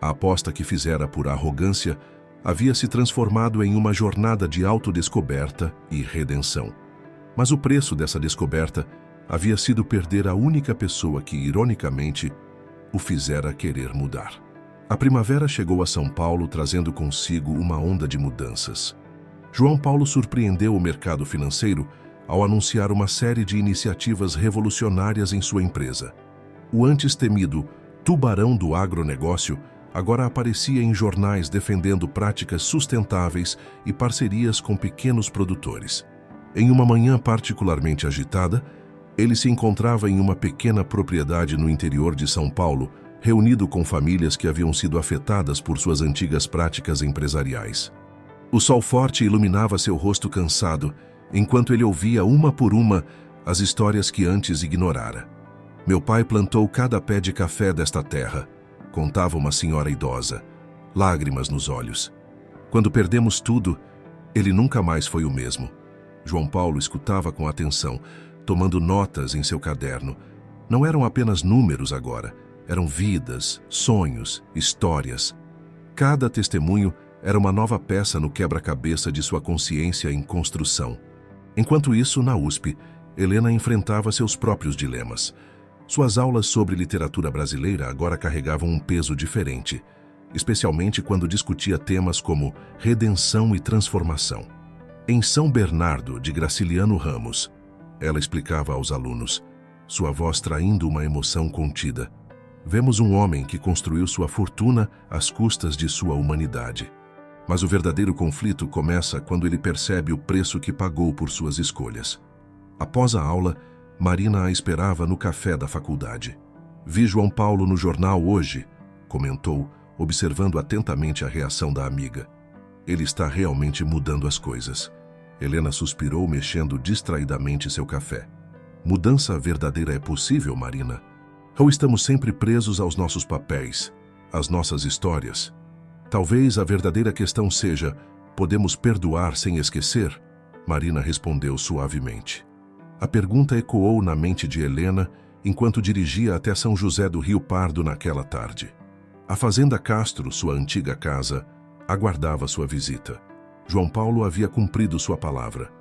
A aposta que fizera por arrogância havia se transformado em uma jornada de autodescoberta e redenção. Mas o preço dessa descoberta havia sido perder a única pessoa que, ironicamente, o fizera querer mudar. A primavera chegou a São Paulo trazendo consigo uma onda de mudanças. João Paulo surpreendeu o mercado financeiro ao anunciar uma série de iniciativas revolucionárias em sua empresa. O antes temido tubarão do agronegócio agora aparecia em jornais defendendo práticas sustentáveis e parcerias com pequenos produtores. Em uma manhã particularmente agitada, ele se encontrava em uma pequena propriedade no interior de São Paulo, reunido com famílias que haviam sido afetadas por suas antigas práticas empresariais. O sol forte iluminava seu rosto cansado, enquanto ele ouvia uma por uma as histórias que antes ignorara. Meu pai plantou cada pé de café desta terra, contava uma senhora idosa, lágrimas nos olhos. Quando perdemos tudo, ele nunca mais foi o mesmo. João Paulo escutava com atenção, tomando notas em seu caderno. Não eram apenas números agora, eram vidas, sonhos, histórias. Cada testemunho era uma nova peça no quebra-cabeça de sua consciência em construção. Enquanto isso, na USP, Helena enfrentava seus próprios dilemas. Suas aulas sobre literatura brasileira agora carregavam um peso diferente, especialmente quando discutia temas como redenção e transformação. Em São Bernardo, de Graciliano Ramos, ela explicava aos alunos, sua voz traindo uma emoção contida. Vemos um homem que construiu sua fortuna às custas de sua humanidade. Mas o verdadeiro conflito começa quando ele percebe o preço que pagou por suas escolhas. Após a aula, Marina a esperava no café da faculdade. Vi João Paulo no jornal hoje, comentou, observando atentamente a reação da amiga. Ele está realmente mudando as coisas. Helena suspirou, mexendo distraidamente seu café. Mudança verdadeira é possível, Marina? Ou estamos sempre presos aos nossos papéis, às nossas histórias? Talvez a verdadeira questão seja, podemos perdoar sem esquecer? Marina respondeu suavemente. A pergunta ecoou na mente de Helena enquanto dirigia até São José do Rio Pardo naquela tarde. A Fazenda Castro, sua antiga casa, aguardava sua visita. João Paulo havia cumprido sua palavra.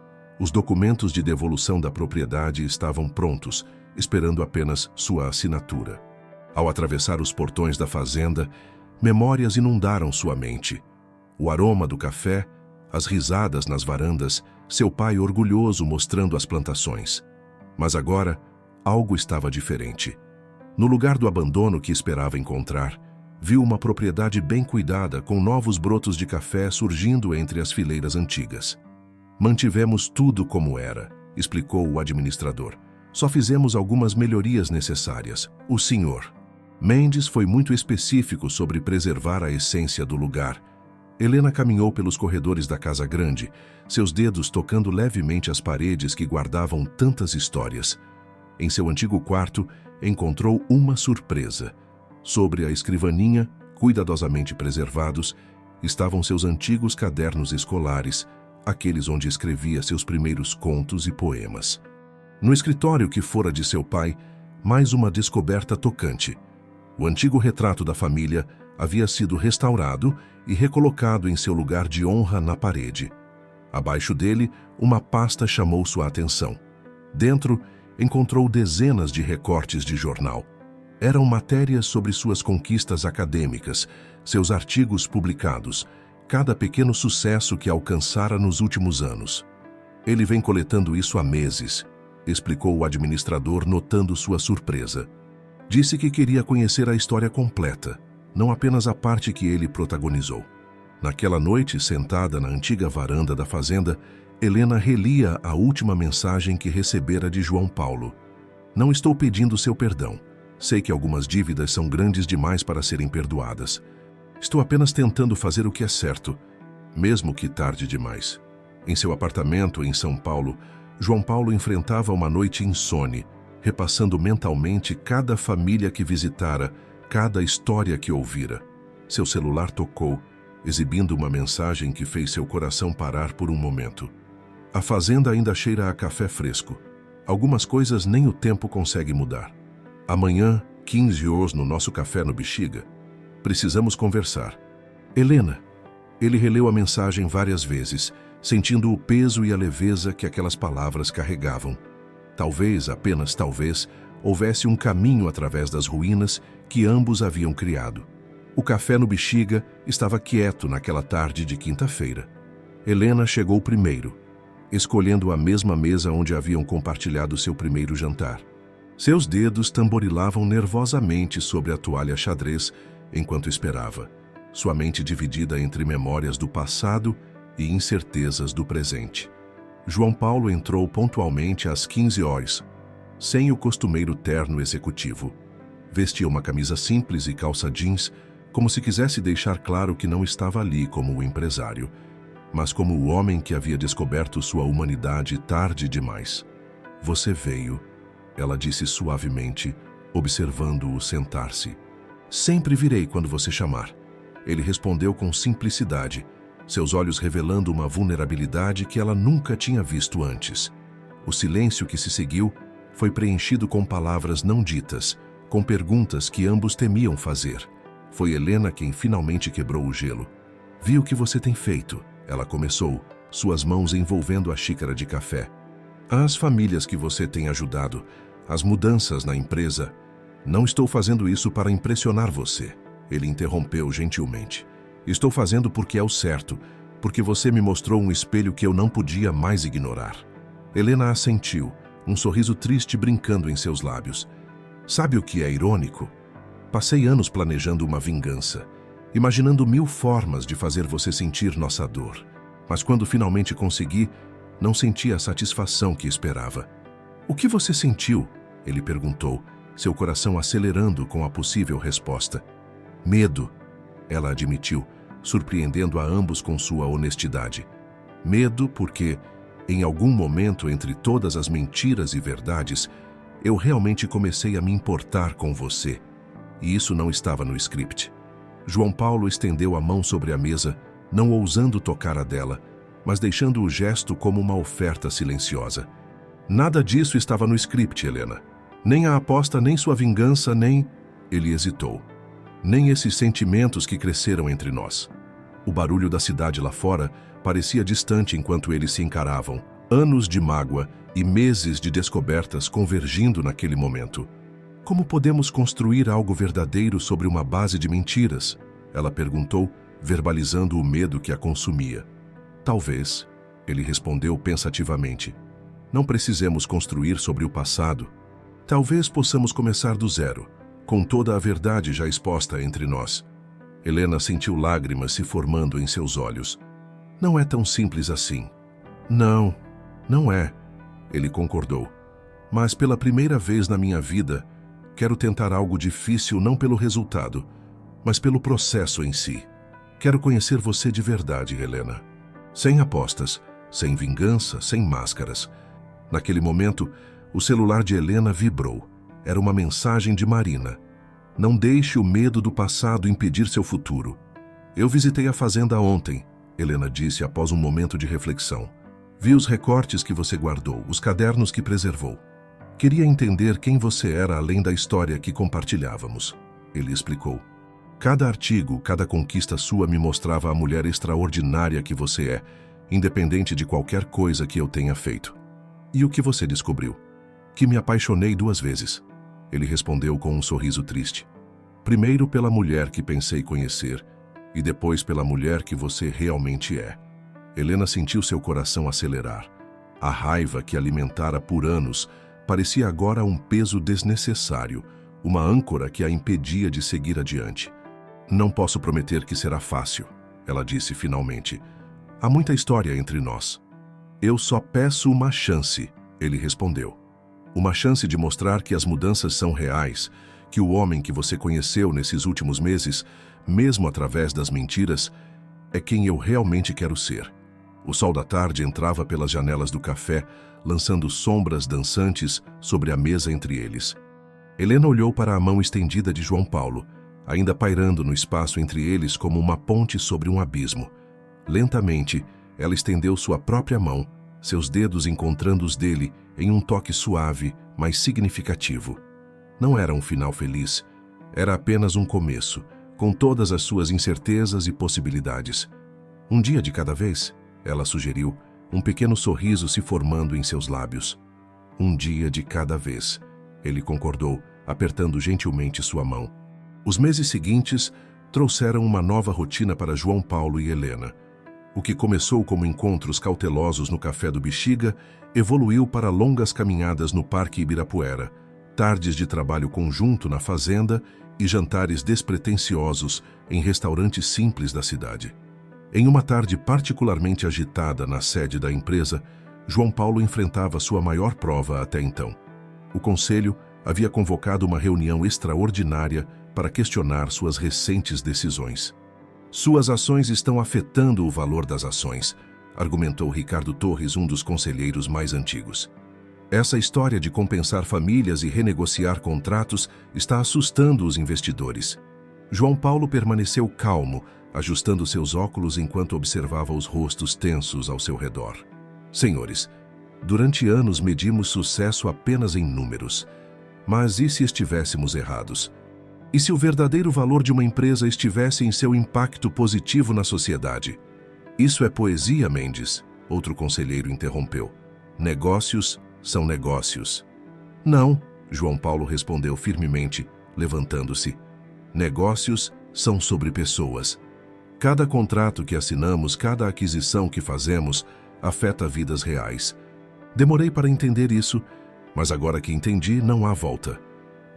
Os documentos de devolução da propriedade estavam prontos, esperando apenas sua assinatura. Ao atravessar os portões da fazenda, memórias inundaram sua mente. O aroma do café, as risadas nas varandas, seu pai orgulhoso mostrando as plantações. Mas agora, algo estava diferente. No lugar do abandono que esperava encontrar, viu uma propriedade bem cuidada com novos brotos de café surgindo entre as fileiras antigas. Mantivemos tudo como era, explicou o administrador. Só fizemos algumas melhorias necessárias. O senhor Mendes foi muito específico sobre preservar a essência do lugar. Helena caminhou pelos corredores da casa grande, seus dedos tocando levemente as paredes que guardavam tantas histórias. Em seu antigo quarto, encontrou uma surpresa. Sobre a escrivaninha, cuidadosamente preservados, estavam seus antigos cadernos escolares, aqueles onde escrevia seus primeiros contos e poemas. No escritório que fora de seu pai, mais uma descoberta tocante. O antigo retrato da família havia sido restaurado e recolocado em seu lugar de honra na parede. Abaixo dele, uma pasta chamou sua atenção. Dentro, encontrou dezenas de recortes de jornal. Eram matérias sobre suas conquistas acadêmicas, seus artigos publicados, cada pequeno sucesso que alcançara nos últimos anos. Ele vem coletando isso há meses, explicou o administrador, notando sua surpresa. Disse que queria conhecer a história completa, não apenas a parte que ele protagonizou. Naquela noite, sentada na antiga varanda da fazenda, Helena relia a última mensagem que recebera de João Paulo. Não estou pedindo seu perdão. Sei que algumas dívidas são grandes demais para serem perdoadas. Estou apenas tentando fazer o que é certo, mesmo que tarde demais. Em seu apartamento em São Paulo, João Paulo enfrentava uma noite insone, repassando mentalmente cada família que visitara, cada história que ouvira. Seu celular tocou, exibindo uma mensagem que fez seu coração parar por um momento. A fazenda ainda cheira a café fresco. Algumas coisas nem o tempo consegue mudar. Amanhã, 15 horas no nosso café no Bexiga. Precisamos conversar. Helena. Ele releu a mensagem várias vezes, sentindo o peso e a leveza que aquelas palavras carregavam. Talvez, apenas talvez, houvesse um caminho através das ruínas que ambos haviam criado. O café no Bexiga estava quieto naquela tarde de quinta-feira. Helena chegou primeiro, escolhendo a mesma mesa onde haviam compartilhado seu primeiro jantar. Seus dedos tamborilavam nervosamente sobre a toalha xadrez enquanto esperava, sua mente dividida entre memórias do passado e incertezas do presente. João Paulo entrou pontualmente às 15 horas, sem o costumeiro terno executivo. Vestia uma camisa simples e calça jeans, como se quisesse deixar claro que não estava ali como o empresário, mas como o homem que havia descoberto sua humanidade tarde demais. Você veio, ela disse suavemente, observando-o sentar-se. Sempre virei quando você chamar. Ele respondeu com simplicidade, seus olhos revelando uma vulnerabilidade que ela nunca tinha visto antes. O silêncio que se seguiu foi preenchido com palavras não ditas, com perguntas que ambos temiam fazer. Foi Helena quem finalmente quebrou o gelo. Vi o que você tem feito, ela começou, suas mãos envolvendo a xícara de café. As famílias que você tem ajudado, as mudanças na empresa. Não estou fazendo isso para impressionar você, ele interrompeu gentilmente. Estou fazendo porque é o certo, porque você me mostrou um espelho que eu não podia mais ignorar. Helena assentiu, um sorriso triste brincando em seus lábios. Sabe o que é irônico? Passei anos planejando uma vingança, imaginando 1000 formas de fazer você sentir nossa dor. Mas quando finalmente consegui, não senti a satisfação que esperava. O que você sentiu? Ele perguntou, seu coração acelerando com a possível resposta. Medo, ela admitiu, surpreendendo a ambos com sua honestidade. Medo porque, em algum momento entre todas as mentiras e verdades, eu realmente comecei a me importar com você. E isso não estava no script. João Paulo estendeu a mão sobre a mesa, não ousando tocar a dela, mas deixando o gesto como uma oferta silenciosa. Nada disso estava no script, Helena. Nem a aposta, nem sua vingança, nem... Ele hesitou. Nem esses sentimentos que cresceram entre nós. O barulho da cidade lá fora parecia distante enquanto eles se encaravam. Anos de mágoa e meses de descobertas convergindo naquele momento. Como podemos construir algo verdadeiro sobre uma base de mentiras? Ela perguntou, verbalizando o medo que a consumia. Talvez, ele respondeu pensativamente. Não precisemos construir sobre o passado. Talvez possamos começar do zero, com toda a verdade já exposta entre nós. Helena sentiu lágrimas se formando em seus olhos. Não é tão simples assim. Não, não é, ele concordou. Mas pela primeira vez na minha vida, quero tentar algo difícil não pelo resultado, mas pelo processo em si. Quero conhecer você de verdade, Helena. Sem apostas, sem vingança, sem máscaras. Naquele momento, o celular de Helena vibrou. Era uma mensagem de Marina. Não deixe o medo do passado impedir seu futuro. Eu visitei a fazenda ontem, Helena disse após um momento de reflexão. Vi os recortes que você guardou, os cadernos que preservou. Queria entender quem você era além da história que compartilhávamos. Ele explicou. Cada artigo, cada conquista sua me mostrava a mulher extraordinária que você é, independente de qualquer coisa que eu tenha feito. E o que você descobriu? Que me apaixonei 2 vezes. Ele respondeu com um sorriso triste. Primeiro pela mulher que pensei conhecer, e depois pela mulher que você realmente é. Helena sentiu seu coração acelerar. A raiva que alimentara por anos parecia agora um peso desnecessário, uma âncora que a impedia de seguir adiante. Não posso prometer que será fácil, ela disse finalmente. Há muita história entre nós. Eu só peço uma chance, ele respondeu. Uma chance de mostrar que as mudanças são reais, que o homem que você conheceu nesses últimos meses, mesmo através das mentiras, é quem eu realmente quero ser. O sol da tarde entrava pelas janelas do café, lançando sombras dançantes sobre a mesa entre eles. Helena olhou para a mão estendida de João Paulo, ainda pairando no espaço entre eles como uma ponte sobre um abismo. Lentamente, ela estendeu sua própria mão, seus dedos encontrando os dele em um toque suave, mas significativo. Não era um final feliz, era apenas um começo, com todas as suas incertezas e possibilidades. Um dia de cada vez, ela sugeriu, um pequeno sorriso se formando em seus lábios. Um dia de cada vez, ele concordou, apertando gentilmente sua mão. Os meses seguintes trouxeram uma nova rotina para João Paulo e Helena. O que começou como encontros cautelosos no Café do Bexiga evoluiu para longas caminhadas no Parque Ibirapuera, tardes de trabalho conjunto na fazenda e jantares despretensiosos em restaurantes simples da cidade. Em uma tarde particularmente agitada na sede da empresa, João Paulo enfrentava sua maior prova até então. O conselho havia convocado uma reunião extraordinária para questionar suas recentes decisões. Suas ações estão afetando o valor das ações, argumentou Ricardo Torres, um dos conselheiros mais antigos. Essa história de compensar famílias e renegociar contratos está assustando os investidores. João Paulo permaneceu calmo, ajustando seus óculos enquanto observava os rostos tensos ao seu redor. Senhores, durante anos medimos sucesso apenas em números. Mas e se estivéssemos errados? E se o verdadeiro valor de uma empresa estivesse em seu impacto positivo na sociedade? Isso é poesia, Mendes, outro conselheiro interrompeu. Negócios são negócios. Não, João Paulo respondeu firmemente, levantando-se. Negócios são sobre pessoas. Cada contrato que assinamos, cada aquisição que fazemos, afeta vidas reais. Demorei para entender isso, mas agora que entendi, não há volta.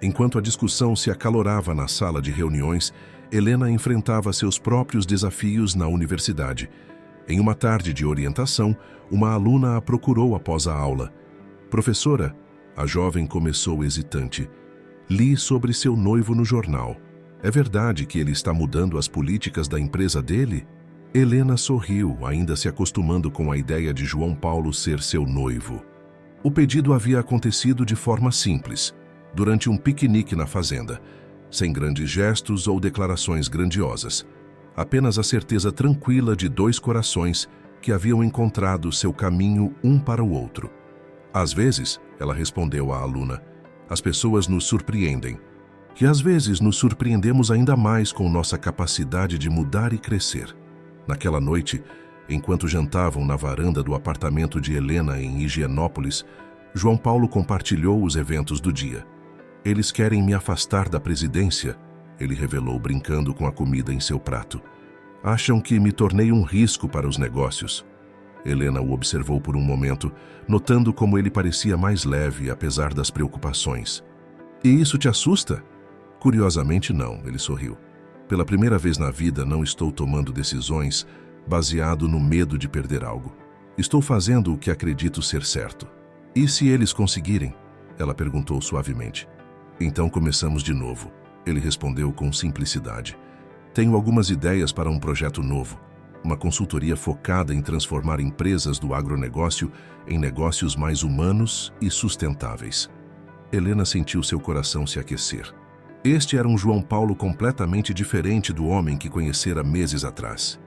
Enquanto a discussão se acalorava na sala de reuniões, Helena enfrentava seus próprios desafios na universidade. Em uma tarde de orientação, uma aluna a procurou após a aula. Professora, a jovem começou hesitante. Li sobre seu noivo no jornal. É verdade que ele está mudando as políticas da empresa dele? Helena sorriu, ainda se acostumando com a ideia de João Paulo ser seu noivo. O pedido havia acontecido de forma simples, durante um piquenique na fazenda, sem grandes gestos ou declarações grandiosas. Apenas a certeza tranquila de dois corações que haviam encontrado seu caminho um para o outro. Às vezes, ela respondeu à aluna, as pessoas nos surpreendem. Que às vezes nos surpreendemos ainda mais com nossa capacidade de mudar e crescer. Naquela noite, enquanto jantavam na varanda do apartamento de Helena em Higienópolis, João Paulo compartilhou os eventos do dia. Eles querem me afastar da presidência, ele revelou brincando com a comida em seu prato. Acham que me tornei um risco para os negócios. Helena o observou por um momento, notando como ele parecia mais leve apesar das preocupações. E isso te assusta? Curiosamente não, ele sorriu. Pela primeira vez na vida não estou tomando decisões baseado no medo de perder algo. Estou fazendo o que acredito ser certo. E se eles conseguirem? Ela perguntou suavemente. Então começamos de novo. Ele respondeu com simplicidade. Tenho algumas ideias para um projeto novo. Uma consultoria focada em transformar empresas do agronegócio em negócios mais humanos e sustentáveis. Helena sentiu seu coração se aquecer. Este era um João Paulo completamente diferente do homem que conhecera meses atrás.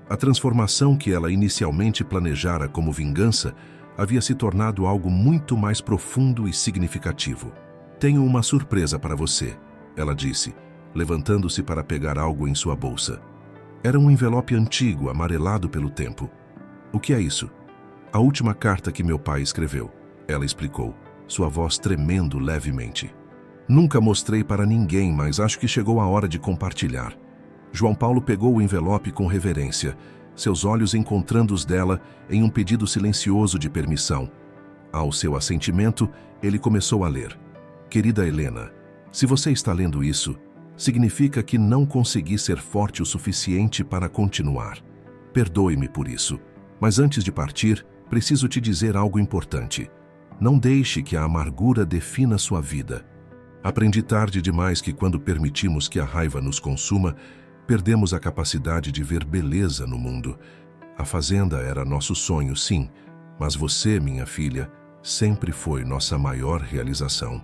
A transformação que ela inicialmente planejara como vingança havia se tornado algo muito mais profundo e significativo. Tenho uma surpresa para você, ela disse, levantando-se para pegar algo em sua bolsa. Era um envelope antigo, amarelado pelo tempo. O que é isso? A última carta que meu pai escreveu, ela explicou, sua voz tremendo levemente. Nunca mostrei para ninguém, mas acho que chegou a hora de compartilhar. João Paulo pegou o envelope com reverência, seus olhos encontrando os dela em um pedido silencioso de permissão. Ao seu assentimento, ele começou a ler. Querida Helena, se você está lendo isso, significa que não consegui ser forte o suficiente para continuar. Perdoe-me por isso, mas antes de partir, preciso te dizer algo importante. Não deixe que a amargura defina sua vida. Aprendi tarde demais que quando permitimos que a raiva nos consuma, perdemos a capacidade de ver beleza no mundo. A fazenda era nosso sonho, sim, mas você, minha filha, sempre foi nossa maior realização.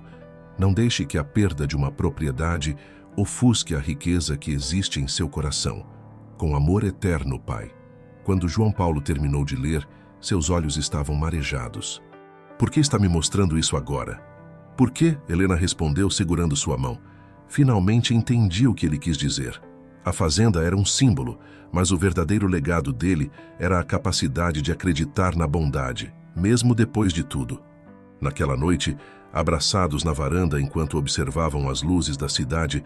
Não deixe que a perda de uma propriedade Ofusque a riqueza que existe em seu coração. Com amor eterno, Pai. Quando João Paulo terminou de ler, seus olhos estavam marejados. Por que está me mostrando isso agora? Por quê? Helena respondeu segurando sua mão. Finalmente entendi o que ele quis dizer. A fazenda era um símbolo, mas o verdadeiro legado dele era a capacidade de acreditar na bondade, mesmo depois de tudo. Naquela noite, abraçados na varanda enquanto observavam as luzes da cidade,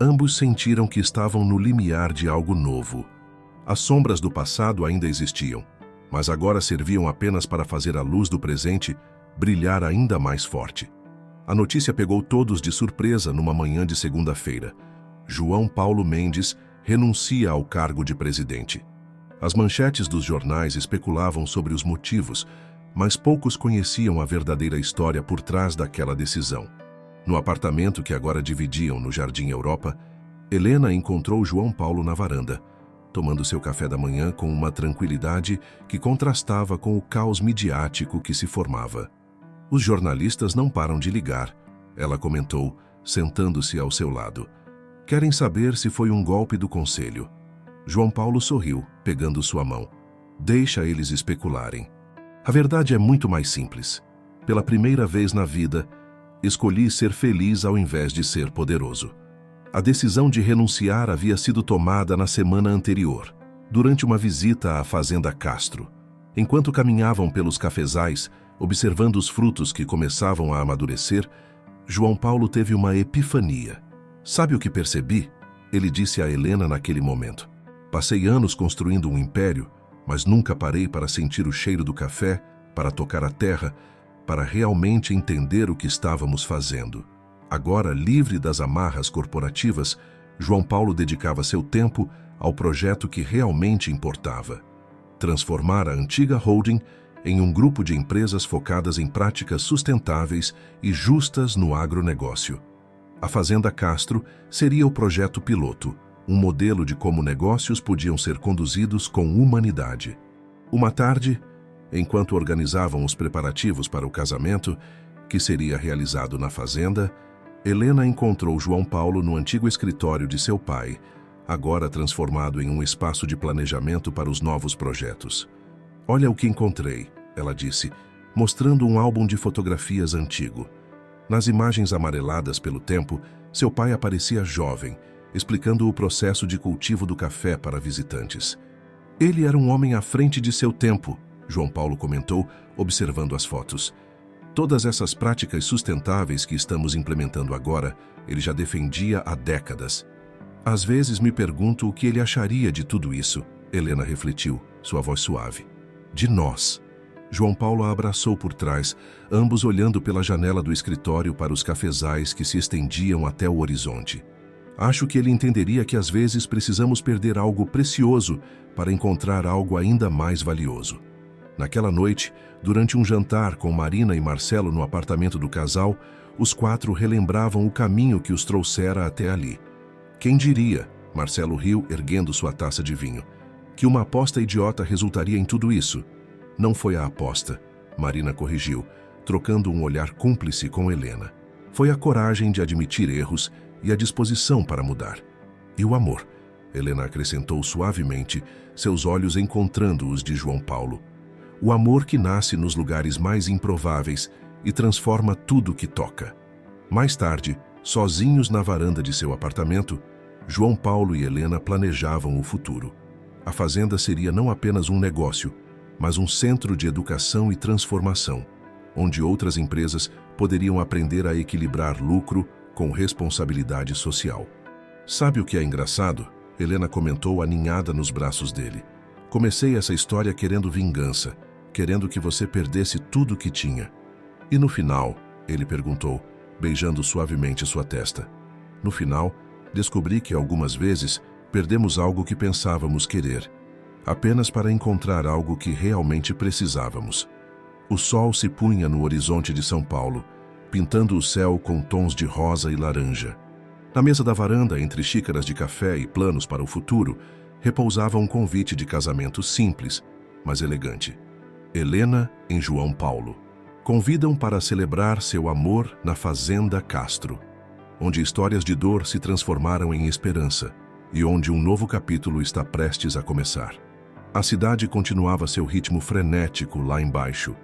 ambos sentiram que estavam no limiar de algo novo. As sombras do passado ainda existiam, mas agora serviam apenas para fazer a luz do presente brilhar ainda mais forte. A notícia pegou todos de surpresa numa manhã de segunda-feira. João Paulo Mendes renuncia ao cargo de presidente. As manchetes dos jornais especulavam sobre os motivos, mas poucos conheciam a verdadeira história por trás daquela decisão. No apartamento que agora dividiam no Jardim Europa, Helena encontrou João Paulo na varanda, tomando seu café da manhã com uma tranquilidade que contrastava com o caos midiático que se formava. Os jornalistas não param de ligar, ela comentou, sentando-se ao seu lado. Querem saber se foi um golpe do conselho. João Paulo sorriu, pegando sua mão. Deixa eles especularem. A verdade é muito mais simples. Pela primeira vez na vida, escolhi ser feliz ao invés de ser poderoso. A decisão de renunciar havia sido tomada na semana anterior, durante uma visita à Fazenda Castro. Enquanto caminhavam pelos cafezais, observando os frutos que começavam a amadurecer, João Paulo teve uma epifania. Sabe o que percebi? Ele disse a Helena naquele momento. Passei anos construindo um império, mas nunca parei para sentir o cheiro do café, para tocar a terra, para realmente entender o que estávamos fazendo. Agora, livre das amarras corporativas, João Paulo dedicava seu tempo ao projeto que realmente importava: transformar a antiga holding em um grupo de empresas focadas em práticas sustentáveis e justas no agronegócio. A Fazenda Castro seria o projeto piloto, um modelo de como negócios podiam ser conduzidos com humanidade. Uma tarde, enquanto organizavam os preparativos para o casamento, que seria realizado na fazenda, Helena encontrou João Paulo no antigo escritório de seu pai, agora transformado em um espaço de planejamento para os novos projetos. Olha o que encontrei, ela disse, mostrando um álbum de fotografias antigo. Nas imagens amareladas pelo tempo, seu pai aparecia jovem, explicando o processo de cultivo do café para visitantes. Ele era um homem à frente de seu tempo, João Paulo comentou, observando as fotos. Todas essas práticas sustentáveis que estamos implementando agora, ele já defendia há décadas. Às vezes me pergunto o que ele acharia de tudo isso, Helena refletiu, sua voz suave. De nós. João Paulo a abraçou por trás, ambos olhando pela janela do escritório para os cafezais que se estendiam até o horizonte. Acho que ele entenderia que às vezes precisamos perder algo precioso para encontrar algo ainda mais valioso. Naquela noite, durante um jantar com Marina e Marcelo no apartamento do casal, os quatro relembravam o caminho que os trouxera até ali. Quem diria, Marcelo riu, erguendo sua taça de vinho, que uma aposta idiota resultaria em tudo isso? Não foi a aposta, Marina corrigiu, trocando um olhar cúmplice com Helena. Foi a coragem de admitir erros e a disposição para mudar. E o amor, Helena acrescentou suavemente, seus olhos encontrando os de João Paulo. O amor que nasce nos lugares mais improváveis e transforma tudo que toca. Mais tarde, sozinhos na varanda de seu apartamento, João Paulo e Helena planejavam o futuro. A fazenda seria não apenas um negócio, mas um centro de educação e transformação, onde outras empresas poderiam aprender a equilibrar lucro com responsabilidade social. Sabe o que é engraçado? Helena comentou aninhada nos braços dele. Comecei essa história querendo vingança, querendo que você perdesse tudo o que tinha. E no final, ele perguntou, beijando suavemente sua testa. No final, descobri que algumas vezes perdemos algo que pensávamos querer, apenas para encontrar algo que realmente precisávamos. O sol se punha no horizonte de São Paulo, pintando o céu com tons de rosa e laranja. Na mesa da varanda, entre xícaras de café e planos para o futuro, repousava um convite de casamento simples, mas elegante. Helena em João Paulo. Convidam para celebrar seu amor na Fazenda Castro. onde histórias de dor se transformaram em esperança e onde um novo capítulo está prestes a começar. A cidade continuava seu ritmo frenético lá embaixo,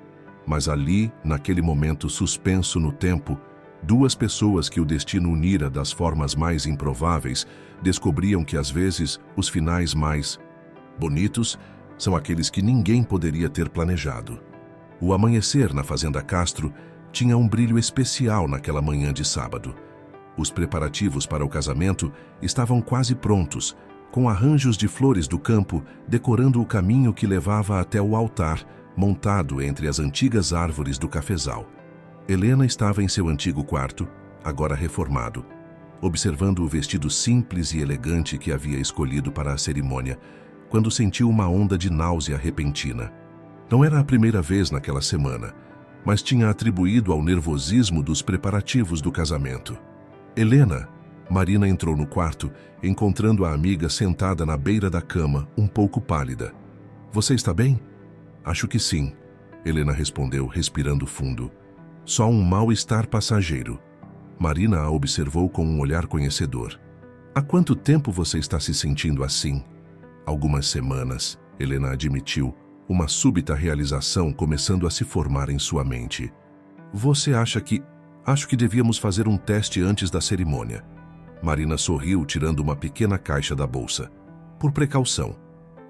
mas ali, naquele momento suspenso no tempo, duas pessoas que o destino unira das formas mais improváveis descobriam que às vezes os finais mais bonitos são aqueles que ninguém poderia ter planejado. O amanhecer na Fazenda Castro tinha um brilho especial naquela manhã de sábado. Os preparativos para o casamento estavam quase prontos, com arranjos de flores do campo decorando o caminho que levava até o altar, montado entre as antigas árvores do cafezal. Helena estava em seu antigo quarto, agora reformado, observando o vestido simples e elegante que havia escolhido para a cerimônia, quando sentiu uma onda de náusea repentina. Não era a primeira vez naquela semana, mas tinha atribuído ao nervosismo dos preparativos do casamento. Helena, Marina entrou no quarto, encontrando a amiga sentada na beira da cama, um pouco pálida. "Você está bem?" "Acho que sim", Helena respondeu, respirando fundo. "Só um mal-estar passageiro." Marina a observou com um olhar conhecedor. "Há quanto tempo você está se sentindo assim?" "Algumas semanas", Helena admitiu, uma súbita realização começando a se formar em sua mente. "Você acha que... Acho que devíamos fazer um teste antes da cerimônia." Marina sorriu, tirando uma pequena caixa da bolsa. "Por precaução."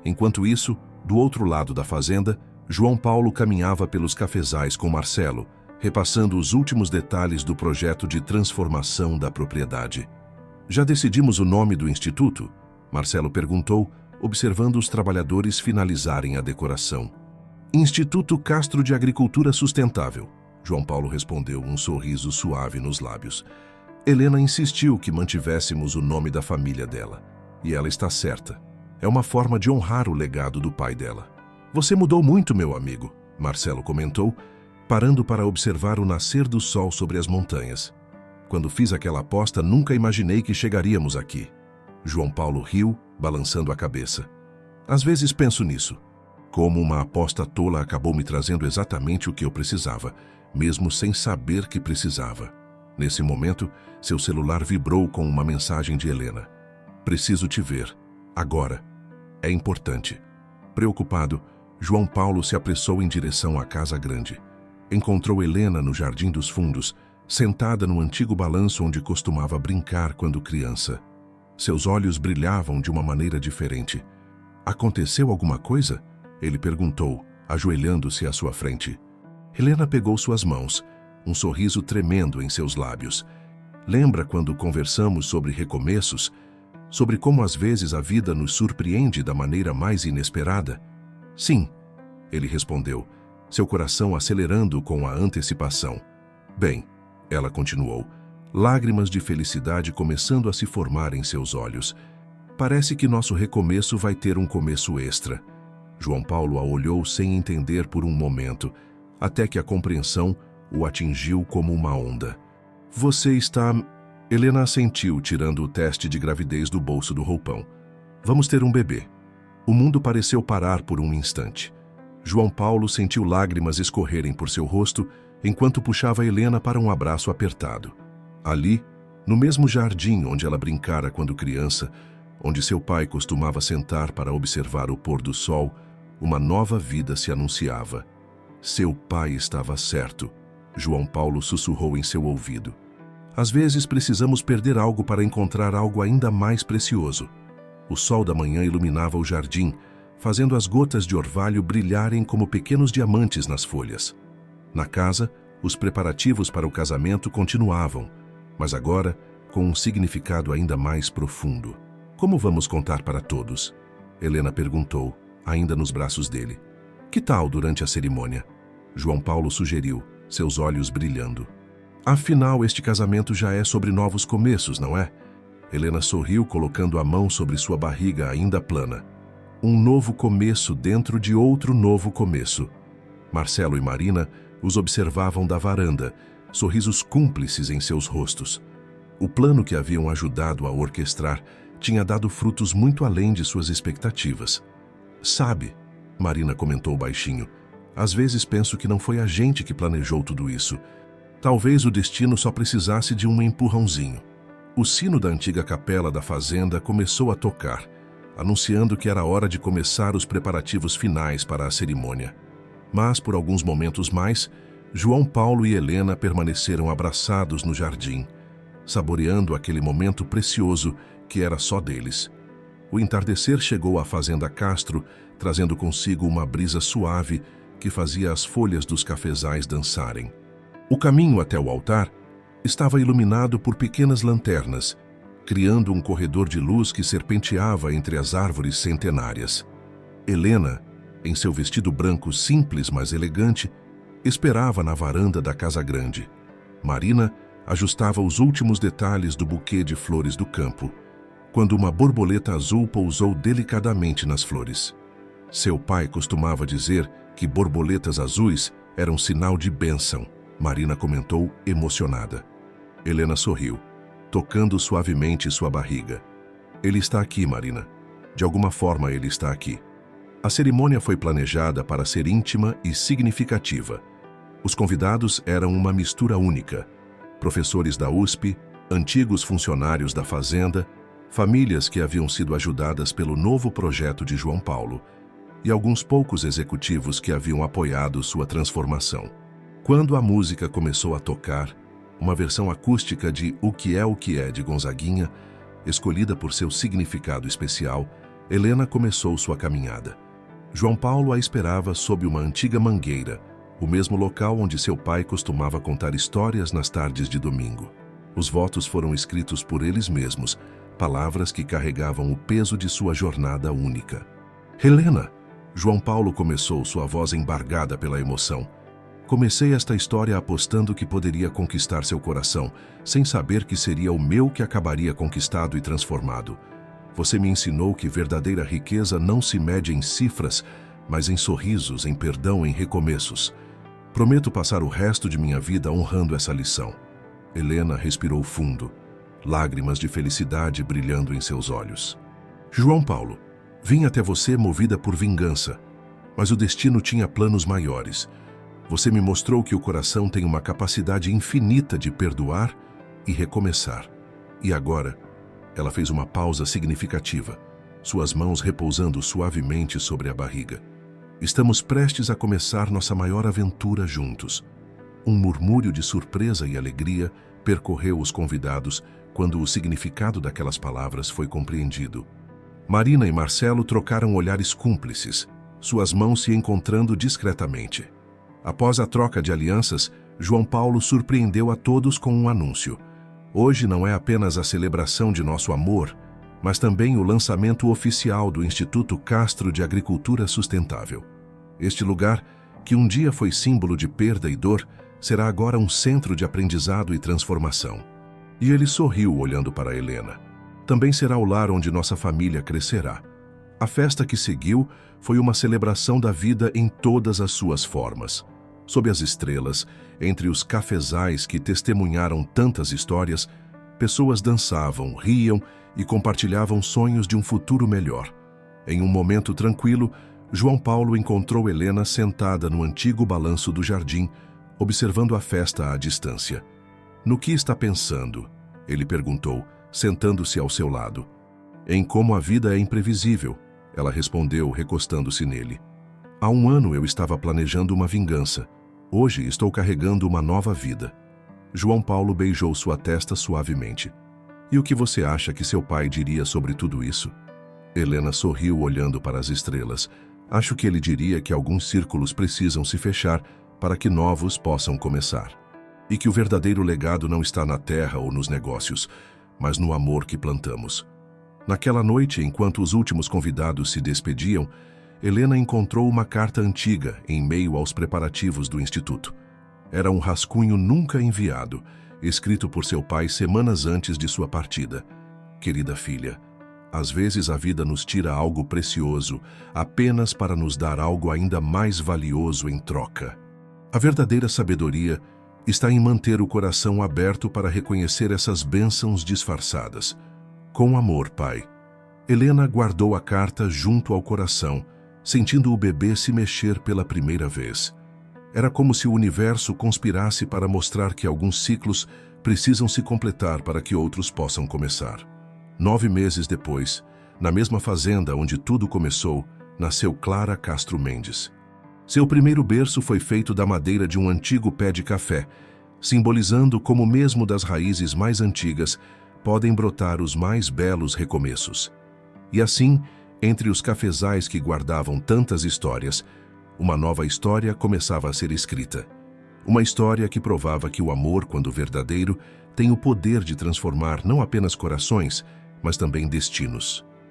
Enquanto isso, do outro lado da fazenda, João Paulo caminhava pelos cafezais com Marcelo, repassando os últimos detalhes do projeto de transformação da propriedade. "Já decidimos o nome do instituto?" Marcelo perguntou, observando os trabalhadores finalizarem a decoração. "Instituto Castro de Agricultura Sustentável", João Paulo respondeu, um sorriso suave nos lábios. Helena insistiu que mantivéssemos o nome da família dela. E ela está certa. É uma forma de honrar o legado do pai dela. "Você mudou muito, meu amigo", Marcelo comentou, parando para observar o nascer do sol sobre as montanhas. "Quando fiz aquela aposta, nunca imaginei que chegaríamos aqui." João Paulo riu, balançando a cabeça. "Às vezes penso nisso. Como uma aposta tola acabou me trazendo exatamente o que eu precisava, mesmo sem saber que precisava." Nesse momento, seu celular vibrou com uma mensagem de Helena. "Preciso te ver. Agora. É importante." Preocupado, João Paulo se apressou em direção à casa grande. Encontrou Helena no Jardim dos Fundos, sentada no antigo balanço onde costumava brincar quando criança. Seus olhos brilhavam de uma maneira diferente. "Aconteceu alguma coisa?" ele perguntou, ajoelhando-se à sua frente. Helena pegou suas mãos, um sorriso tremendo em seus lábios. "Lembra quando conversamos sobre recomeços? Sobre como às vezes a vida nos surpreende da maneira mais inesperada?" "Sim", ele respondeu, seu coração acelerando com a antecipação. "Bem", ela continuou, lágrimas de felicidade começando a se formar em seus olhos. "Parece que nosso recomeço vai ter um começo extra." João Paulo a olhou sem entender por um momento, até que a compreensão o atingiu como uma onda. "Você está..." Helena assentiu, tirando o teste de gravidez do bolso do roupão. "Vamos ter um bebê." O mundo pareceu parar por um instante. João Paulo sentiu lágrimas escorrerem por seu rosto enquanto puxava Helena para um abraço apertado. Ali, no mesmo jardim onde ela brincara quando criança, onde seu pai costumava sentar para observar o pôr do sol, uma nova vida se anunciava. Seu pai estava certo, João Paulo sussurrou em seu ouvido. Às vezes precisamos perder algo para encontrar algo ainda mais precioso. O sol da manhã iluminava o jardim, fazendo as gotas de orvalho brilharem como pequenos diamantes nas folhas. Na casa, os preparativos para o casamento continuavam, mas agora com um significado ainda mais profundo. "Como vamos contar para todos?" Helena perguntou, ainda nos braços dele. "Que tal durante a cerimônia?" João Paulo sugeriu, seus olhos brilhando. "Afinal, este casamento já é sobre novos começos, não é?" Helena sorriu, colocando a mão sobre sua barriga ainda plana. "Um novo começo dentro de outro novo começo." Marcelo e Marina os observavam da varanda, sorrisos cúmplices em seus rostos. O plano que haviam ajudado a orquestrar tinha dado frutos muito além de suas expectativas. "Sabe", Marina comentou baixinho, "às vezes penso que não foi a gente que planejou tudo isso. Talvez o destino só precisasse de um empurrãozinho." O sino da antiga capela da fazenda começou a tocar, anunciando que era hora de começar os preparativos finais para a cerimônia. Mas, por alguns momentos mais, João Paulo e Helena permaneceram abraçados no jardim, saboreando aquele momento precioso que era só deles. O entardecer chegou à fazenda Castro, trazendo consigo uma brisa suave que fazia as folhas dos cafezais dançarem. O caminho até o altar estava iluminado por pequenas lanternas, criando um corredor de luz que serpenteava entre as árvores centenárias. Helena, em seu vestido branco simples mas elegante, esperava na varanda da casa grande. Marina ajustava os últimos detalhes do buquê de flores do campo, quando uma borboleta azul pousou delicadamente nas flores. Seu pai costumava dizer que borboletas azuis eram sinal de bênção, Marina comentou emocionada. Helena sorriu, tocando suavemente sua barriga. Ele está aqui, Marina. De alguma forma ele está aqui. A cerimônia foi planejada para ser íntima e significativa. Os convidados eram uma mistura única. Professores da USP, antigos funcionários da fazenda, famílias que haviam sido ajudadas pelo novo projeto de João Paulo e alguns poucos executivos que haviam apoiado sua transformação. Quando a música começou a tocar, uma versão acústica de O que é de Gonzaguinha, escolhida por seu significado especial, Helena começou sua caminhada. João Paulo a esperava sob uma antiga mangueira, o mesmo local onde seu pai costumava contar histórias nas tardes de domingo. Os votos foram escritos por eles mesmos, palavras que carregavam o peso de sua jornada única. Helena! João Paulo começou, sua voz embargada pela emoção. Comecei esta história apostando que poderia conquistar seu coração, sem saber que seria o meu que acabaria conquistado e transformado. Você me ensinou que verdadeira riqueza não se mede em cifras, mas em sorrisos, em perdão, em recomeços. Prometo passar o resto de minha vida honrando essa lição. Helena respirou fundo, lágrimas de felicidade brilhando em seus olhos. João Paulo, vim até você movida por vingança, mas o destino tinha planos maiores. Você me mostrou que o coração tem uma capacidade infinita de perdoar e recomeçar. E agora, ela fez uma pausa significativa, suas mãos repousando suavemente sobre a barriga. Estamos prestes a começar nossa maior aventura juntos. Um murmúrio de surpresa e alegria percorreu os convidados quando o significado daquelas palavras foi compreendido. Marina e Marcelo trocaram olhares cúmplices, suas mãos se encontrando discretamente. Após a troca de alianças, João Paulo surpreendeu a todos com um anúncio. Hoje não é apenas a celebração de nosso amor, mas também o lançamento oficial do Instituto Castro de Agricultura Sustentável. Este lugar, que um dia foi símbolo de perda e dor, será agora um centro de aprendizado e transformação. E ele sorriu olhando para Helena. Também será o lar onde nossa família crescerá. A festa que seguiu foi uma celebração da vida em todas as suas formas. Sob as estrelas, entre os cafezais que testemunharam tantas histórias, pessoas dançavam, riam e compartilhavam sonhos de um futuro melhor. Em um momento tranquilo, João Paulo encontrou Helena sentada no antigo balanço do jardim, observando a festa à distância. No que está pensando? Ele perguntou, sentando-se ao seu lado. Em como a vida é imprevisível, ela respondeu, recostando-se nele. Há um ano eu estava planejando uma vingança. Hoje estou carregando uma nova vida. João Paulo beijou sua testa suavemente. E o que você acha que seu pai diria sobre tudo isso? Helena sorriu olhando para as estrelas. Acho que ele diria que alguns círculos precisam se fechar para que novos possam começar. E que o verdadeiro legado não está na terra ou nos negócios, mas no amor que plantamos. Naquela noite, enquanto os últimos convidados se despediam, Helena encontrou uma carta antiga em meio aos preparativos do Instituto. Era um rascunho nunca enviado, escrito por seu pai semanas antes de sua partida. Querida filha, às vezes a vida nos tira algo precioso apenas para nos dar algo ainda mais valioso em troca. A verdadeira sabedoria está em manter o coração aberto para reconhecer essas bênçãos disfarçadas. Com amor, pai. Helena guardou a carta junto ao coração, sentindo o bebê se mexer pela primeira vez. Era como se o universo conspirasse para mostrar que alguns ciclos precisam se completar para que outros possam começar. 9 meses depois, na mesma fazenda onde tudo começou, nasceu Clara Castro Mendes. Seu primeiro berço foi feito da madeira de um antigo pé de café, simbolizando como mesmo das raízes mais antigas podem brotar os mais belos recomeços. E assim, entre os cafezais que guardavam tantas histórias, uma nova história começava a ser escrita. Uma história que provava que o amor, quando verdadeiro, tem o poder de transformar não apenas corações, mas também destinos.